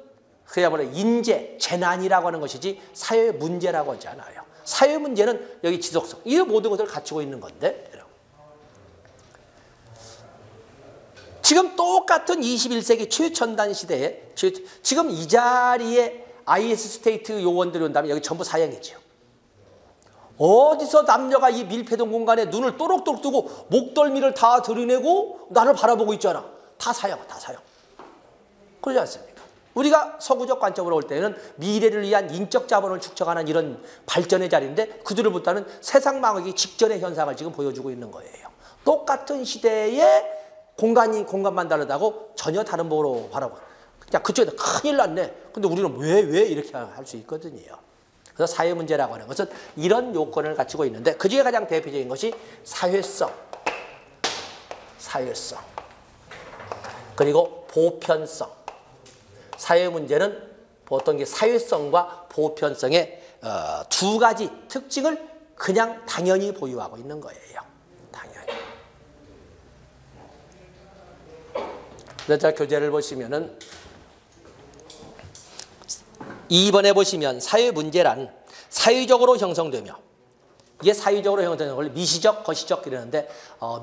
그야말로 인재, 재난이라고 하는 것이지 사회 문제라고 하지 않아요. 사회 문제는 여기 지속성, 이 모든 것을 갖추고 있는 건데 지금 똑같은 21세기 최첨단 시대에 지금 이 자리에 IS 스테이트 요원들이 온다면 여기 전부 사형이죠. 어디서 남녀가 이 밀폐된 공간에 눈을 또록또록 뜨고 목덜미를 다 들이내고 나를 바라보고 있잖아. 다 사형. 그러지 않습니까? 우리가 서구적 관점으로 볼 때는 미래를 위한 인적 자본을 축적하는 이런 발전의 자리인데 그들을 보다는 세상 망하기 직전의 현상을 지금 보여주고 있는 거예요. 똑같은 시대에 공간만 다르다고 전혀 다른 보로 바라보. 그냥 그쪽에서 큰일 났네. 근데 우리는 왜 이렇게 할 수 있거든요. 그래서 사회 문제라고 하는 것은 이런 요건을 갖추고 있는데 그 중에 가장 대표적인 것이 사회성. 그리고 보편성. 사회 문제는 보통 이게 사회성과 보편성의 두 가지 특징을 그냥 당연히 보유하고 있는 거예요. 당연히. 그래서 교재를 보시면은 2번에 보시면 사회 문제란 사회적으로 형성되며, 이게 사회적으로 형성되는 걸 미시적, 거시적 이러는데,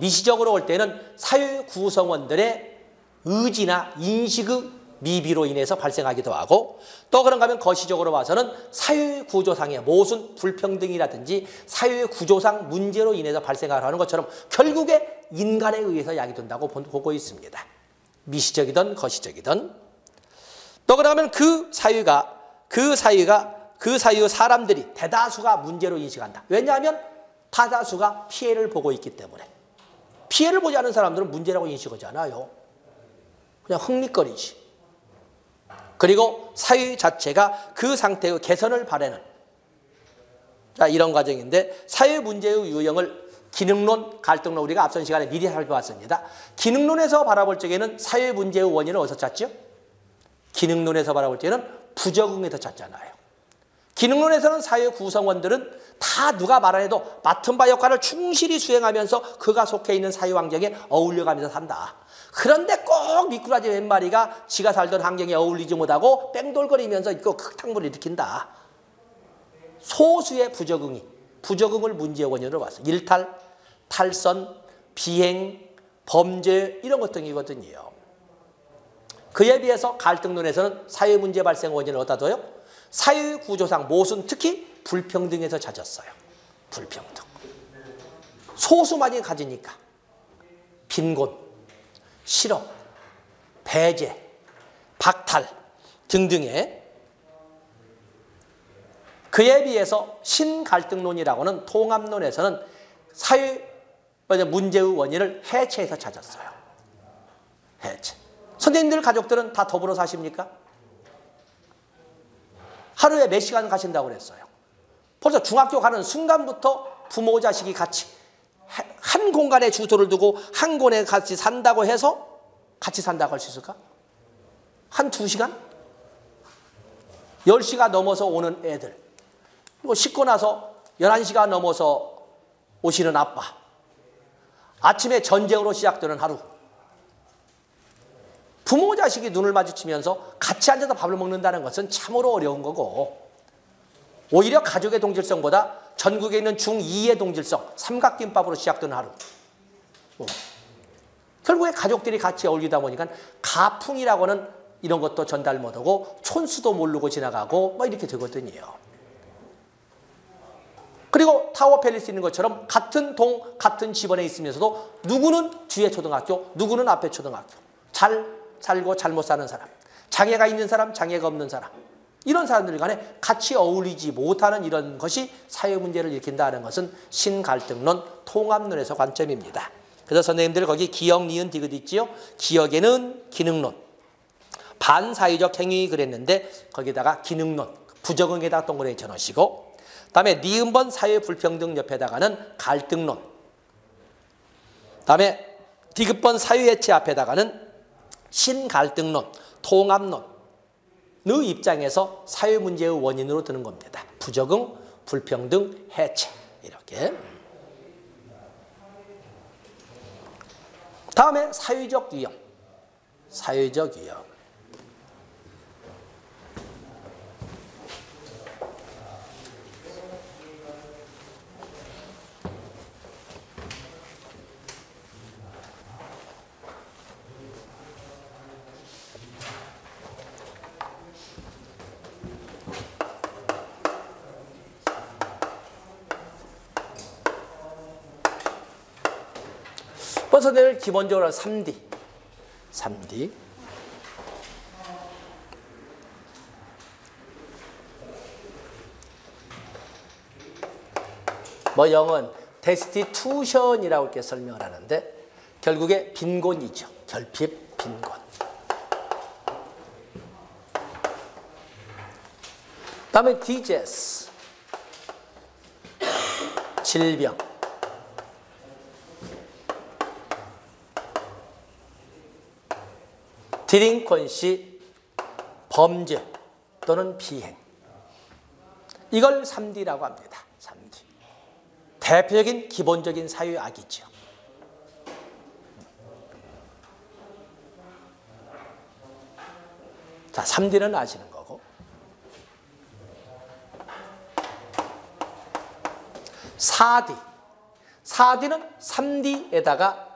미시적으로 올 때는 사회 구성원들의 의지나 인식의 미비로 인해서 발생하기도 하고, 또 그런가 하면 거시적으로 봐서는 사회 구조상의 모순, 불평등이라든지 사회 구조상 문제로 인해서 발생하는 것처럼 결국에 인간에 의해서 야기된다고 보고 있습니다. 미시적이든 거시적이든. 또 그런가 하면 그 사회의 사람들이 대다수가 문제로 인식한다. 왜냐하면 다다수가 피해를 보고 있기 때문에. 피해를 보지 않은 사람들은 문제라고 인식하지 않아요. 그냥 흥미거리지. 그리고 사회 자체가 그 상태의 개선을 바라는, 자, 이런 과정인데, 사회 문제의 유형을 기능론, 갈등론, 우리가 앞선 시간에 미리 살펴봤습니다. 기능론에서 바라볼 적에는 사회 문제의 원인을 어디서 찾죠? 기능론에서 바라볼 때는 부적응에서 찾잖아요. 기능론에서는 사회 구성원들은 다 누가 말안 해도 맡은 바 역할을 충실히 수행하면서 그가 속해 있는 사회 환경에 어울려가면서 산다. 그런데 꼭 미꾸라지 몇 마리가 지가 살던 환경에 어울리지 못하고 뺑돌거리면서 이거 흙탕물을 일으킨다. 소수의 부적응을 문제의 원인으로 봤어요. 일탈, 탈선, 비행, 범죄 이런 것 등이거든요. 그에 비해서 갈등론에서는 사회 문제 발생 원인을 어디다 둬요? 사회 구조상 모순, 특히 불평등에서 찾았어요. 불평등. 소수만이 가지니까 빈곤, 실업, 배제, 박탈 등등의. 그에 비해서 신갈등론이라고는 통합론에서는 사회 문제의 원인을 해체해서 찾았어요. 해체. 선생님들 가족들은 다 더불어 사십니까? 하루에 몇 시간 가신다고 그랬어요? 벌써 중학교 가는 순간부터 부모 자식이 같이 한 공간에 주소를 두고 한 곳에 같이 산다고 해서 같이 산다고 할 수 있을까? 한 2시간? 10시가 넘어서 오는 애들, 그리고 씻고 나서 11시가 넘어서 오시는 아빠, 아침에 전쟁으로 시작되는 하루, 부모 자식이 눈을 마주치면서 같이 앉아서 밥을 먹는다는 것은 참으로 어려운 거고, 오히려 가족의 동질성보다 전국에 있는 중2의 동질성, 삼각김밥으로 시작되는 하루. 결국에 가족들이 같이 어울리다 보니까 가풍이라고는 이런 것도 전달 못하고 촌수도 모르고 지나가고 뭐 이렇게 되거든요. 그리고 타워 팰리스 있는 것처럼 같은 동, 같은 집안에 있으면서도 누구는 뒤에 초등학교, 누구는 앞에 초등학교. 잘 살고 잘못 사는 사람, 장애가 있는 사람, 장애가 없는 사람, 이런 사람들 간에 같이 어울리지 못하는 이런 것이 사회 문제를 일으킨다는 것은 신갈등론, 통합론에서 관점입니다. 그래서 선생님들 거기 기역, 니은, 디귿 있지요? 기역에는 기능론, 반사회적 행위 그랬는데 거기다가 기능론, 부적응에다가 동그라미 쳐놓으시고, 다음에 니은번 사회 불평등 옆에다가는 갈등론, 다음에 디귿번 사회해체 앞에다가는 신갈등론, 통합론의 입장에서 사회 문제의 원인으로 드는 겁니다. 부적응, 불평등, 해체 이렇게. 다음에 사회적 유형. 사회적 유형. 선생님을 기본적으로 3D. 뭐 영어는 데스티투션이라고 이렇게 설명을 하는데 결국에 빈곤이죠. 결핍, 빈곤. 다음에 디제스, 질병. 디링컨시, 범죄 또는 비행. 이걸 3D라고 합니다. 3D. 대표적인 기본적인 사회악이죠. 자, 3D는 아시는 거고. 4D. 4D는 3D에다가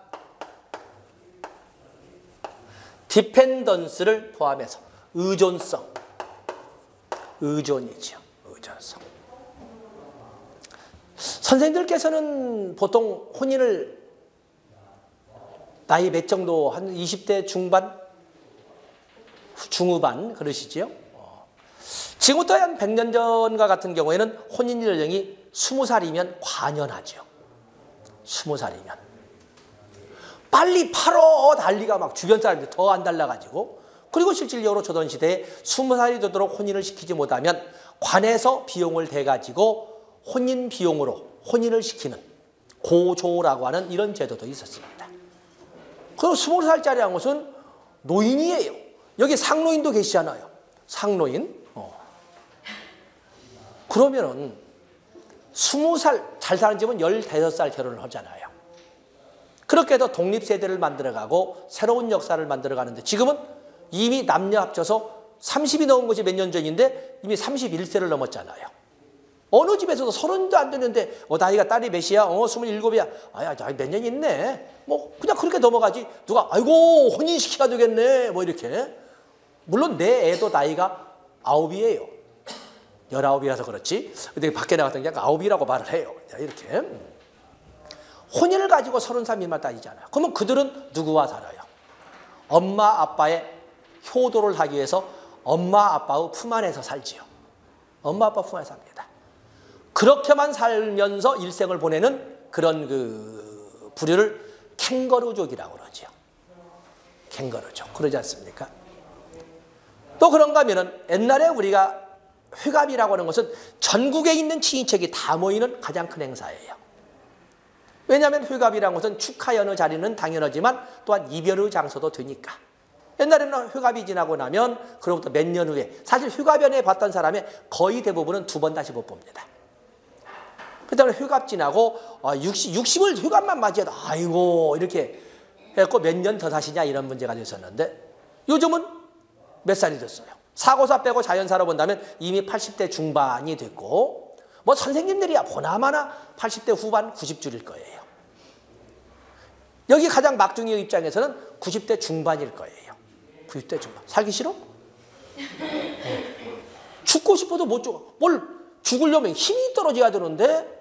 디펜던스를 포함해서 의존성. 의존이죠. 의존성. 선생님들께서는 보통 혼인을 나이 몇 정도, 한 20대 중반, 중후반 그러시지요? 지금부터 한 100년 전과 같은 경우에는 혼인 연령이 20살이면 관연하죠. 20살이면. 빨리 팔어 달리가 막 주변 사람들이 더 안 달라가지고, 그리고 실질적으로 조선시대에 20살이 되도록 혼인을 시키지 못하면 관에서 비용을 대가지고 혼인 비용으로 혼인을 시키는 고조라고 하는 이런 제도도 있었습니다. 그리고 20살짜리 한 것은 노인이에요. 여기 상노인도 계시잖아요. 상노인. 그러면은 20살 잘 사는 집은 15살 결혼을 하잖아요. 그렇게 해서 독립세대를 만들어가고 새로운 역사를 만들어가는데, 지금은 이미 남녀 합쳐서 30이 넘은 것이 몇 년 전인데 이미 31세를 넘었잖아요. 어느 집에서도 30도 안 되는데 나이가 딸이 몇이야? 27이야. 아야, 나이 몇 년 있네. 뭐 그냥 그렇게 넘어가지. 누가 아이고 혼인시켜야 되겠네. 뭐 이렇게. 물론 내 애도 나이가 9이에요. 19이라서 그렇지. 근데 밖에 나갔던 게 9이라고 말을 해요. 이렇게. 혼인을 가지고 30살 미만 따지잖아요. 그러면 그들은 누구와 살아요? 엄마 아빠의 효도를 하기 위해서 엄마 아빠의 품 안에서 살지요. 엄마 아빠 품 안에서 삽니다. 그렇게만 살면서 일생을 보내는 그런 그 부류를 캥거루족이라고 그러죠. 캥거루족. 그러지 않습니까? 또 그런가 하면은 옛날에 우리가 회갑이라고 하는 것은 전국에 있는 친인척이 다 모이는 가장 큰 행사예요. 왜냐하면 회갑이라는 것은 축하연의 자리는 당연하지만 또한 이별의 장소도 되니까. 옛날에는 회갑이 지나고 나면 그로부터 몇 년 후에, 사실 회갑연에 봤던 사람의 거의 대부분은 2번 다시 못 봅니다. 그 다음에 회갑 지나고 60을 회갑만 맞이해도 아이고 이렇게 해갖고 몇 년 더 사시냐 이런 문제가 됐었는데, 요즘은 몇 살이 됐어요? 사고사 빼고 자연사로 본다면 이미 80대 중반이 됐고, 뭐 선생님들이야 보나마나 80대 후반 90줄일 거예요. 여기 가장 막중이의 입장에서는 90대 중반일 거예요. 90대 중반. 살기 싫어? 죽고 싶어도 못 죽어. 뭘 죽으려면 힘이 떨어져야 되는데,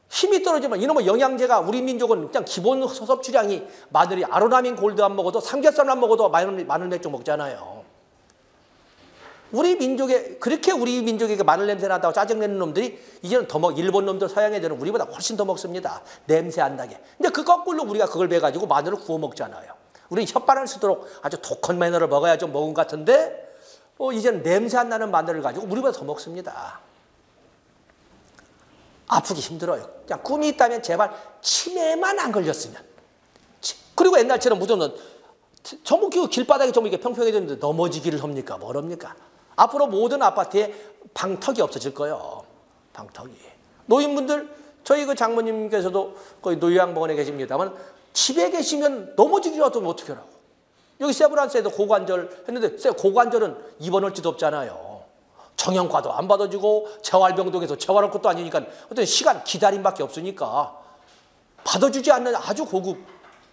힘이 떨어지면 이놈의 영양제가, 우리 민족은 그냥 기본 섭취량이 마늘이 아로나민 골드 안 먹어도 삼겹살 안 먹어도 마늘 맥주 먹잖아요. 우리 민족에, 그렇게 우리 민족에게 마늘 냄새 난다고 짜증내는 놈들이 이제는 더 일본 놈들, 서양 애들은 우리보다 훨씬 더 먹습니다. 냄새 안 나게. 근데 그 거꾸로 우리가 그걸 배가지고 마늘을 구워 먹잖아요. 우리는 혓바람을 쓰도록 아주 독한 마늘을 먹어야 좀 먹은 것 같은데, 이제는 냄새 안 나는 마늘을 가지고 우리보다 더 먹습니다. 아프기 힘들어요. 그냥 꿈이 있다면 제발 치매만 안 걸렸으면. 그리고 옛날처럼 무슨 전부 길바닥이 좀 이렇게 평평해졌는데 넘어지기를 합니까? 뭐랍니까? 앞으로 모든 아파트에 방턱이 없어질 거예요. 방턱이. 노인분들, 저희 그 장모님께서도 거의 노요양병원에 계십니다만, 집에 계시면 넘어지기라도 어떻게 하라고. 여기 세브란스에도 고관절 했는데, 고관절은 입원할 지도 없잖아요. 정형과도 안 받아주고, 재활병동에서 재활할 것도 아니니까 어떤 시간 기다림밖에 없으니까 받아주지 않는 아주 고급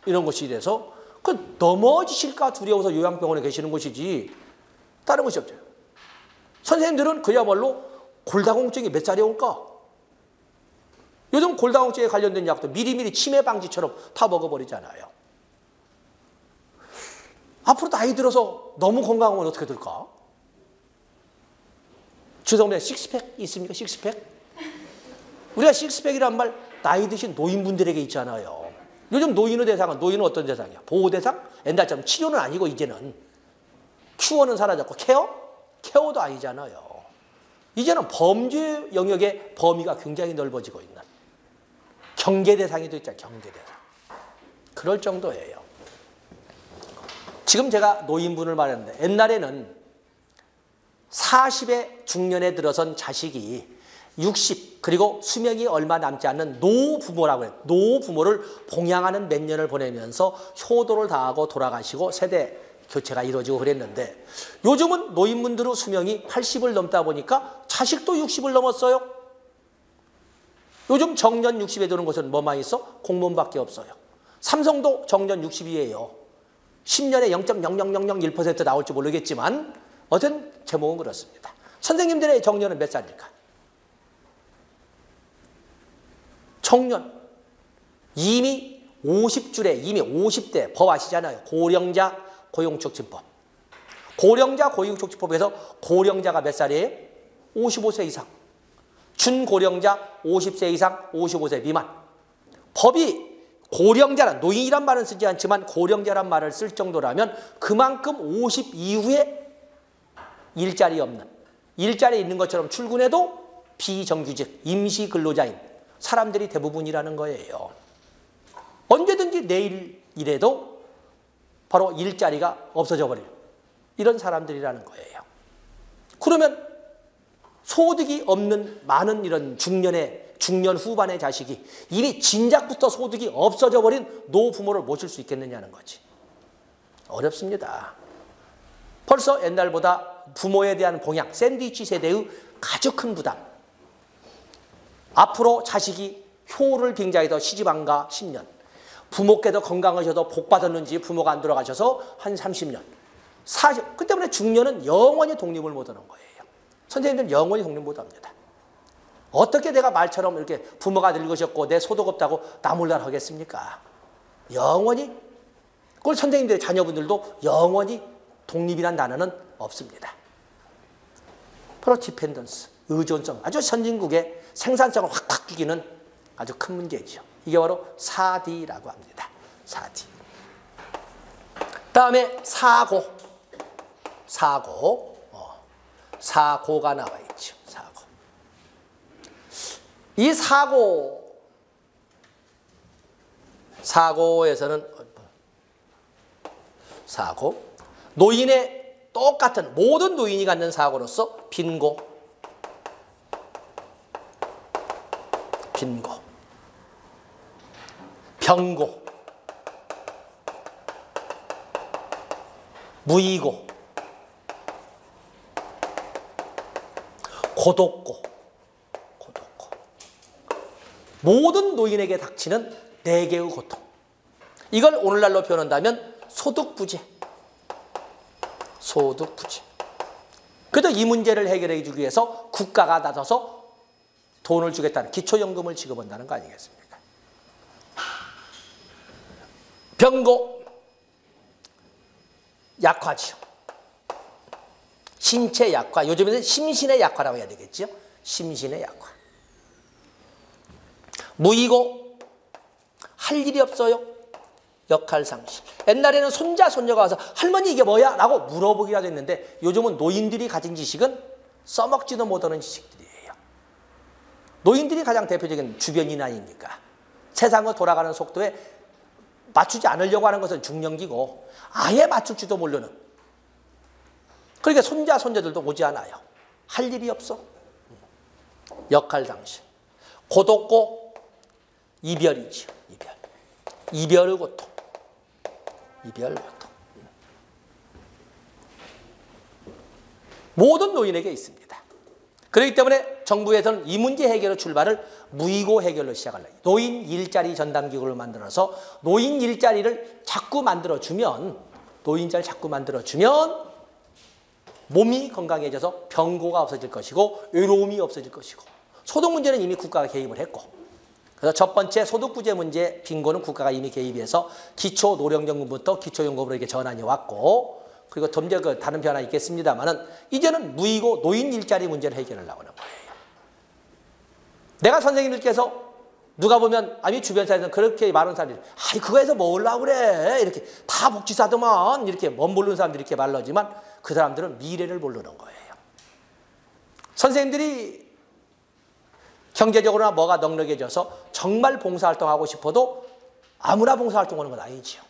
이런 것이 돼서 그 넘어지실까 두려워서 요양병원에 계시는 것이지 다른 것이 없죠. 선생님들은 그야말로 골다공증이 몇 살에 올까? 요즘 골다공증에 관련된 약도 미리미리 치매 방지처럼 다 먹어버리잖아요. 앞으로 나이 들어서 너무 건강하면 어떻게 될까? 주성배 식스팩 있습니까? 식스팩? 우리가 식스팩이란 말 나이 드신 노인분들에게 있잖아요. 요즘 노인의 대상은, 노인은 어떤 대상이야? 보호 대상? 옛날처럼 치료는 아니고 이제는 큐어는 사라졌고 케어도 아니잖아요. 이제는 범죄 영역의 범위가 굉장히 넓어지고 있는 경계 대상이 또 있잖아요. 경계 대상. 그럴 정도예요. 지금 제가 노인분을 말했는데, 옛날에는 40의 중년에 들어선 자식이 60 그리고 수명이 얼마 남지 않는 노부모라고 해요. 노부모를 봉양하는 몇 년을 보내면서 효도를 다하고 돌아가시고 세대 교체가 이루어지고 그랬는데 요즘은 노인분들의 수명이 80을 넘다 보니까 자식도 60을 넘었어요. 요즘 정년 60에 드는 곳은 뭐만 있어? 공무원밖에 없어요. 삼성도 정년 60이에요. 10년에 0.00001% 나올지 모르겠지만 어떤 제목은 그렇습니다. 선생님들의 정년은 몇 살일까? 청년. 이미 50줄에 이미 50대 법 아시잖아요. 고령자 고용촉진법. 고령자 고용촉진법에서 고령자가 몇 살이에요? 55세 이상. 준고령자 50세 이상 55세 미만. 법이 고령자란 노인이란 말은 쓰지 않지만 고령자란 말을 쓸 정도라면 그만큼 50 이후에 일자리 없는, 일자리에 있는 것처럼 출근해도 비정규직, 임시근로자인 사람들이 대부분이라는 거예요. 언제든지 내일 이래도 바로 일자리가 없어져 버릴 이런 사람들이라는 거예요. 그러면 소득이 없는 많은 이런 중년 후반의 자식이 이미 진작부터 소득이 없어져 버린 노부모를 모실 수 있겠느냐는 거지. 어렵습니다. 벌써 옛날보다 부모에 대한 봉양, 샌드위치 세대의 아주 큰 부담. 앞으로 자식이 효를 빙자해서 시집안가 10년. 부모께서 건강하셔도 복 받았는지 부모가 안 돌아가셔서 한 30년. 40. 그 때문에 중년은 영원히 독립을 못하는 거예요. 선생님들은 영원히 독립 못합니다. 어떻게 내가 말처럼 이렇게 부모가 늙으셨고 내 소득 없다고 나 몰라라 하겠습니까? 영원히. 그걸 선생님들의 자녀분들도 영원히 독립이란 단어는 없습니다. 바로 디펜던스, 의존성, 아주 선진국의 생산성을 확 죽이는 아주 큰 문제죠. 이게 바로 4D라고 합니다. 4D. 다음에 사고가 나와 있죠. 이 사고에서는 노인의 똑같은 모든 노인이 갖는 사고로서 빈고, 병고, 무의고, 고독고. 모든 노인에게 닥치는 4개의 고통. 이걸 오늘날로 표현한다면 소득부재. 그래도 이 문제를 해결해 주기 위해서 국가가 나서서 돈을 주겠다는 기초연금을 지급한다는 거 아니겠습니까? 병고, 약화죠. 신체 약화, 요즘에는 심신의 약화라고 해야 되겠죠. 심신의 약화. 무의고, 할 일이 없어요. 역할상실. 옛날에는 손자, 손녀가 와서 할머니 이게 뭐야? 라고 물어보기라도 했는데 요즘은 노인들이 가진 지식은 써먹지도 못하는 지식들이에요. 노인들이 가장 대표적인 주변인 아닙니까? 세상을 돌아가는 속도에 맞추지 않으려고 하는 것은 중년기고 아예 맞출지도 모르는. 그러니까 손자, 손녀들도 오지 않아요. 할 일이 없어. 역할상실. 고독고, 이별이죠. 이별의 고통. 모든 노인에게 있습니다. 그렇기 때문에 정부에서는 이 문제 해결의 출발을 무의고 해결로 시작하려고 노인 일자리 전담기구를 만들어서 노인 일자리를 자꾸 만들어주면 몸이 건강해져서 병고가 없어질 것이고 외로움이 없어질 것이고 소득 문제는 이미 국가가 개입을 했고 그래서 첫 번째 소득부재 문제 빈고는 국가가 이미 개입해서 기초노령연금부터 기초연금으로 이렇게 전환이 왔고 그리고 점점 다른 변화 있겠습니다만은 이제는 무의고 노인 일자리 문제를 해결하려고 하는 거예요. 내가 선생님들께서 누가 보면 아니 주변 사회에서는 그렇게 말하는 사람들이 그거에서 뭐 하려고 그래 이렇게 다 복지사더만 이렇게 멋 모르는 사람들이 이렇게 말하지만 그 사람들은 미래를 모르는 거예요. 선생님들이 경제적으로나 뭐가 넉넉해져서 정말 봉사활동하고 싶어도 아무나 봉사활동하는 건 아니죠.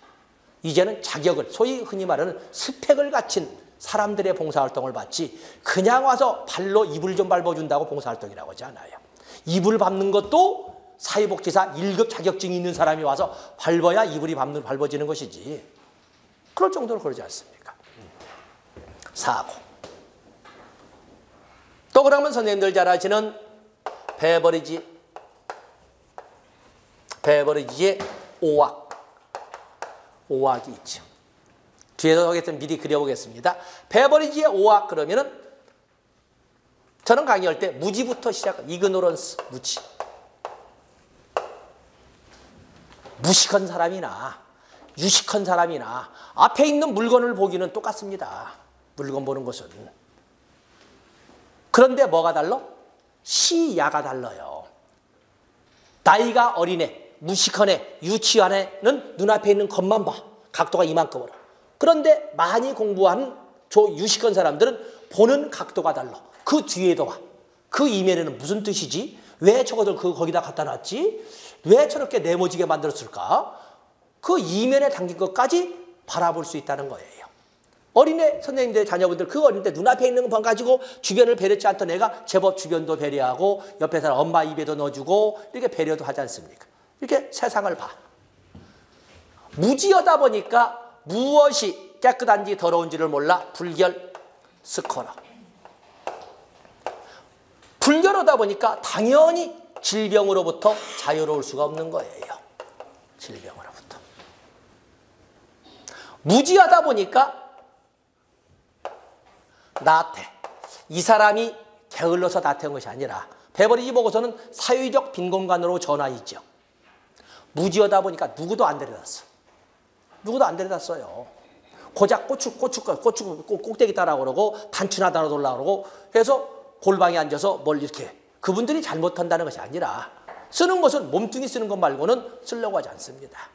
이제는 자격을 소위 흔히 말하는 스펙을 갖춘 사람들의 봉사활동을 받지 그냥 와서 발로 이불 좀 밟아준다고 봉사활동이라고 하지 않아요. 이불 밟는 것도 사회복지사 1급 자격증이 있는 사람이 와서 밟아야 이불이 밟아지는 것이지 그럴 정도로 그러지 않습니까? 사고. 또 그러면 선생님들 잘 아시는 베버리지의 오악이 있죠. 뒤에서 하겠으면 미리 그려보겠습니다. 베버리지의 오악 그러면은 저는 강의할 때 무지부터 시작한 이그노런스 무지. 무식한 사람이나 유식한 사람이나 앞에 있는 물건을 보기는 똑같습니다. 물건 보는 것은. 그런데 뭐가 달라? 시야가 달라요. 나이가 어린애, 무식한 애, 유치한 애는 눈앞에 있는 것만 봐. 각도가 이만큼으로. 그런데 많이 공부한 유식한 사람들은 보는 각도가 달라. 그 뒤에도 봐. 그 이면에는 무슨 뜻이지? 왜 저것을 거기다 갖다 놨지? 왜 저렇게 네모지게 만들었을까? 그 이면에 담긴 것까지 바라볼 수 있다는 거예요. 어린애 선생님들 자녀분들 그 어린 때 눈앞에 있는 것만 가지고 주변을 배려치 않던 애가 제법 주변도 배려하고 옆에 사람 엄마 입에도 넣어주고 이렇게 배려도 하지 않습니까? 이렇게 세상을 봐. 무지하다 보니까 무엇이 깨끗한지 더러운지를 몰라 불결 스코라. 불결하다 보니까 당연히 질병으로부터 자유로울 수가 없는 거예요. 질병으로부터. 무지하다 보니까 나태. 이 사람이 게을러서 나태한 것이 아니라 베버리지 보고서는 사회적 빈곤관으로 전환이죠. 무지하다 보니까 누구도 안 데려갔어. 누구도 안 데려갔어요. 고작 고추 꼭대기 따라 그러고 단추나 따라 돌라 그러고 해서 골방에 앉아서 뭘 이렇게 그분들이 잘못한다는 것이 아니라 쓰는 것은 몸뚱이 쓰는 것 말고는 쓰려고 하지 않습니다.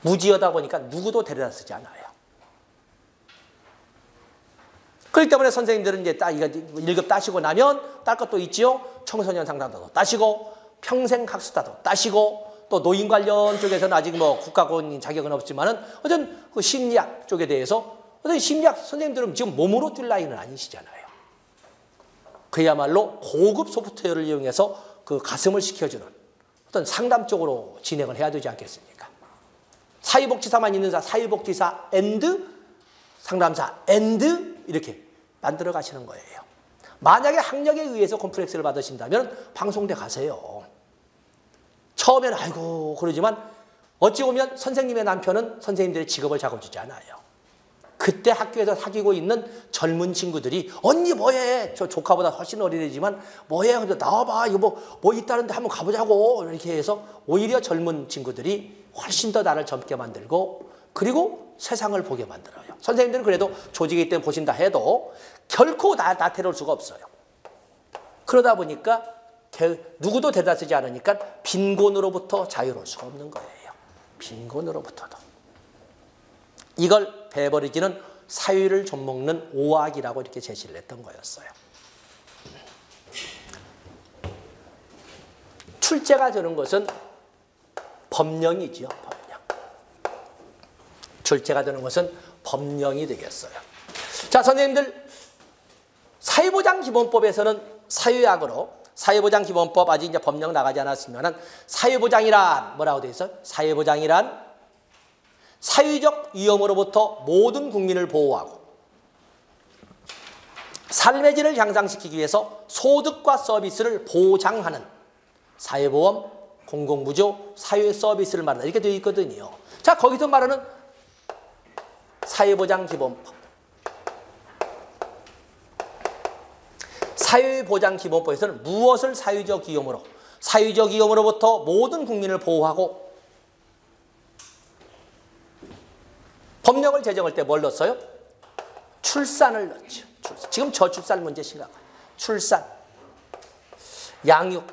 무지하다 보니까 누구도 데려다 쓰지 않아요. 그렇기 때문에 선생님들은 이제 1급 따시고 나면 딸 것도 있지요. 청소년 상담도 따시고 평생 학습도 따시고 또 노인 관련 쪽에서는 아직 뭐 국가공인 자격은 없지만은 어떤 그 심리학 쪽에 대해서 어떤 심리학 선생님들은 지금 몸으로 뛸 나이는 아니시잖아요. 그야말로 고급 소프트웨어를 이용해서 그 가슴을 식혀주는 어떤 상담 쪽으로 진행을 해야 되지 않겠습니까? 사회복지사만 있는 사회복지사 앤드 상담사 앤드 이렇게 만들어 가시는 거예요. 만약에 학력에 의해서 콤플렉스를 받으신다면 방송대 가세요. 처음에는 아이고 그러지만 어찌 보면 선생님의 남편은 선생님들의 직업을 작업주지 않아요. 그때 학교에서 사귀고 있는 젊은 친구들이 언니 뭐해? 저 조카보다 훨씬 어린애지만 뭐해? 나와봐. 이거 뭐 있다는데 한번 가보자고. 이렇게 해서 오히려 젊은 친구들이 훨씬 더 나를 젊게 만들고 그리고 세상을 보게 만들어요. 선생님들은 그래도 조직이기 때문에 보신다 해도 결코 나태로울 수가 없어요. 그러다 보니까 누구도 데려다 쓰지 않으니까 빈곤으로부터 자유로울 수가 없는 거예요. 빈곤으로부터도. 이걸 베버리지는 사유를 좀먹는 오악이라고 이렇게 제시를 했던 거였어요. 출제가 되는 것은 법령이지요. 법령. 출제가 되는 것은 법령이 되겠어요. 자, 선생님들 사회보장기본법에서는 사유약으로 사회보장기본법 아직 이제 법령 나가지 않았으면은 사회보장이란 뭐라고 되어 있어요? 사회보장이란 사회적 위험으로부터 모든 국민을 보호하고 삶의 질을 향상시키기 위해서 소득과 서비스를 보장하는 사회보험, 공공부조, 사회서비스를 말한다. 이렇게 되어 있거든요. 자, 거기서 말하는 사회보장기본법. 사회보장기본법에서는 무엇을 사회적 위험으로, 사회적 위험으로부터 모든 국민을 보호하고 법령을 제정할 때 뭘 넣었어요? 출산을 넣었죠. 출산. 지금 저출산 문제 심각해요. 출산, 양육,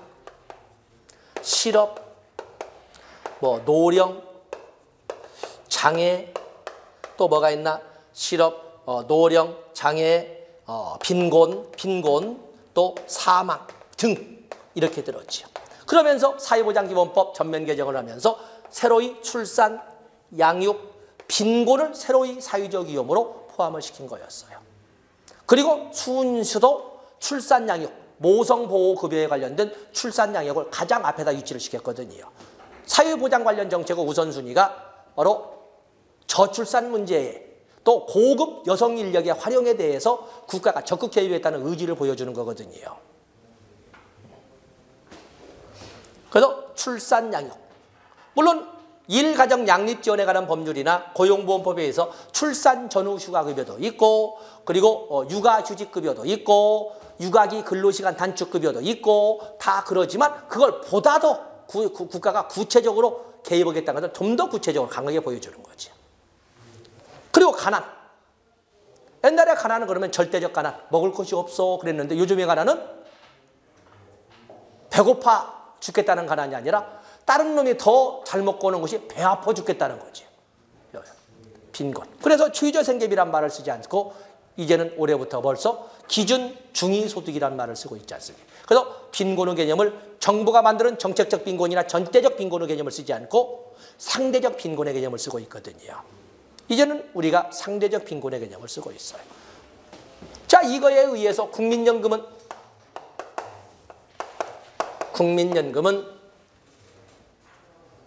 실업, 노령, 장애, 또 뭐가 있나? 실업, 노령, 장애, 빈곤, 또 사망 등 이렇게 들었죠. 그러면서 사회보장기본법 전면 개정을 하면서 새로이 출산, 양육, 빈곤을 새로이 사회적 위험으로 포함을 시킨 거였어요. 그리고 순수도 출산양육, 모성보호급여에 관련된 출산양육을 가장 앞에다 위치를 시켰거든요. 사회보장 관련 정책의 우선순위가 바로 저출산 문제에 또 고급 여성 인력의 활용에 대해서 국가가 적극 개입했다는 의지를 보여주는 거거든요. 그래서 출산양육, 물론 일가정 양립지원에 관한 법률이나 고용보험법에 의해서 출산 전후 휴가급여도 있고, 그리고 육아휴직급여도 있고, 육아기 근로시간 단축급여도 있고, 다 그러지만 그걸 보다 더 국가가 구체적으로 개입하겠다는 것을 좀 더 구체적으로 강하게 보여주는 거죠. 그리고 가난. 옛날에 가난은 그러면 절대적 가난, 먹을 것이 없어 그랬는데 요즘의 가난은 배고파 죽겠다는 가난이 아니라 다른 놈이 더 잘 먹고 오는 것이 배 아파 죽겠다는 거지. 빈곤. 그래서 최저생계비란 말을 쓰지 않고 이제는 올해부터 벌써 기준 중위소득이란 말을 쓰고 있지 않습니까? 그래서 빈곤의 개념을 정부가 만드는 정책적 빈곤이나 전대적 빈곤의 개념을 쓰지 않고 상대적 빈곤의 개념을 쓰고 있거든요. 이제는 우리가 상대적 빈곤의 개념을 쓰고 있어요. 자, 이거에 의해서 국민연금은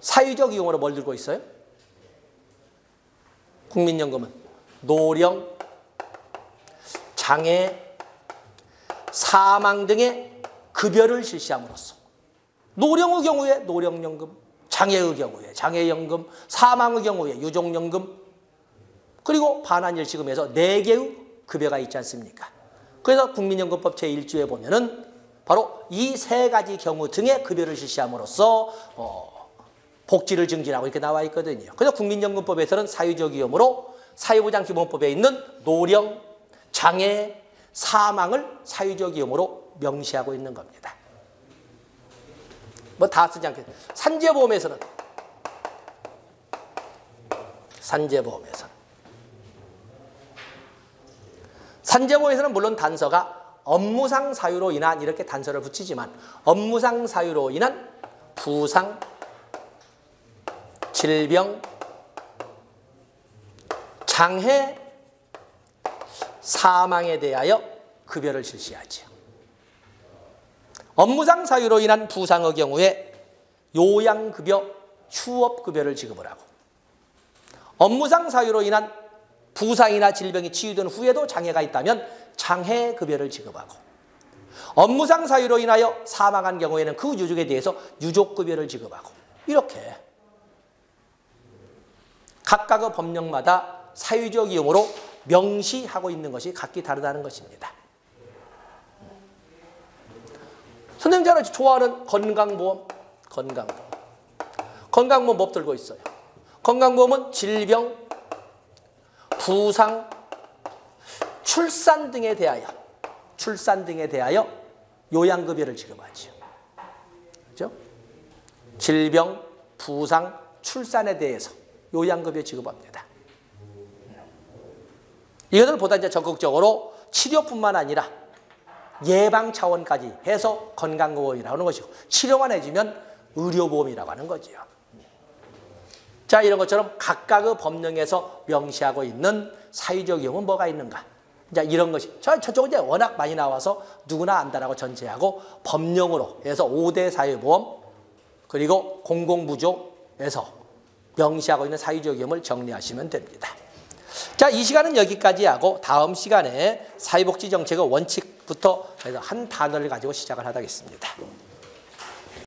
사회적 이용으로 뭘 들고 있어요? 국민연금은 노령, 장애, 사망 등의 급여를 실시함으로써 노령의 경우에 노령연금, 장애의 경우에 장애연금, 사망의 경우에 유족연금, 그리고 반환일시금에서 4개의 급여가 있지 않습니까? 그래서 국민연금법 제1조에 보면은 바로 이 3가지 경우 등의 급여를 실시함으로써 복지를 증진하고 이렇게 나와 있거든요. 그래서 국민연금법에서는 사회적 위험으로 사회보장기본법에 있는 노령, 장애, 사망을 사회적 위험으로 명시하고 있는 겁니다. 뭐 다 쓰지 않겠어요. 산재보험에서는 물론 단서가 업무상 사유로 인한 이렇게 단서를 붙이지만 업무상 사유로 인한 부상, 질병, 장애, 사망에 대하여 급여를 실시하죠. 업무상 사유로 인한 부상의 경우에 요양급여, 휴업급여를 지급을 하고, 업무상 사유로 인한 부상이나 질병이 치유된 후에도 장애가 있다면 장애급여를 지급하고, 업무상 사유로 인하여 사망한 경우에는 그 유족에 대해서 유족급여를 지급하고, 이렇게 각각의 법령마다 사유적 이용으로 명시하고 있는 것이 각기 다르다는 것입니다. 선생님들 좋아하는 건강보험, 건강보험 뭐 들고 있어요? 건강보험은 질병, 부상, 출산 등에 대하여 요양급여를 지급하죠. 그렇죠? 질병, 부상, 출산에 대해서 요양급여 지급합니다. 이것을 보다 이제 적극적으로 치료뿐만 아니라 예방 차원까지 해서 건강보험이라고 하는 것이고, 치료만 해주면 의료보험이라고 하는 거죠. 자, 이런 것처럼 각각의 법령에서 명시하고 있는 사유적 이용은 뭐가 있는가? 자, 이런 것이 저쪽은 이제 워낙 많이 나와서 누구나 안다라고 전제하고 법령으로 해서 5대 사유보험 그리고 공공부조에서 명시하고 있는 사유적 위험을 정리하시면 됩니다. 자, 이 시간은 여기까지 하고 다음 시간에 사회복지정책의 원칙부터 한 단어를 가지고 시작을 하겠습니다.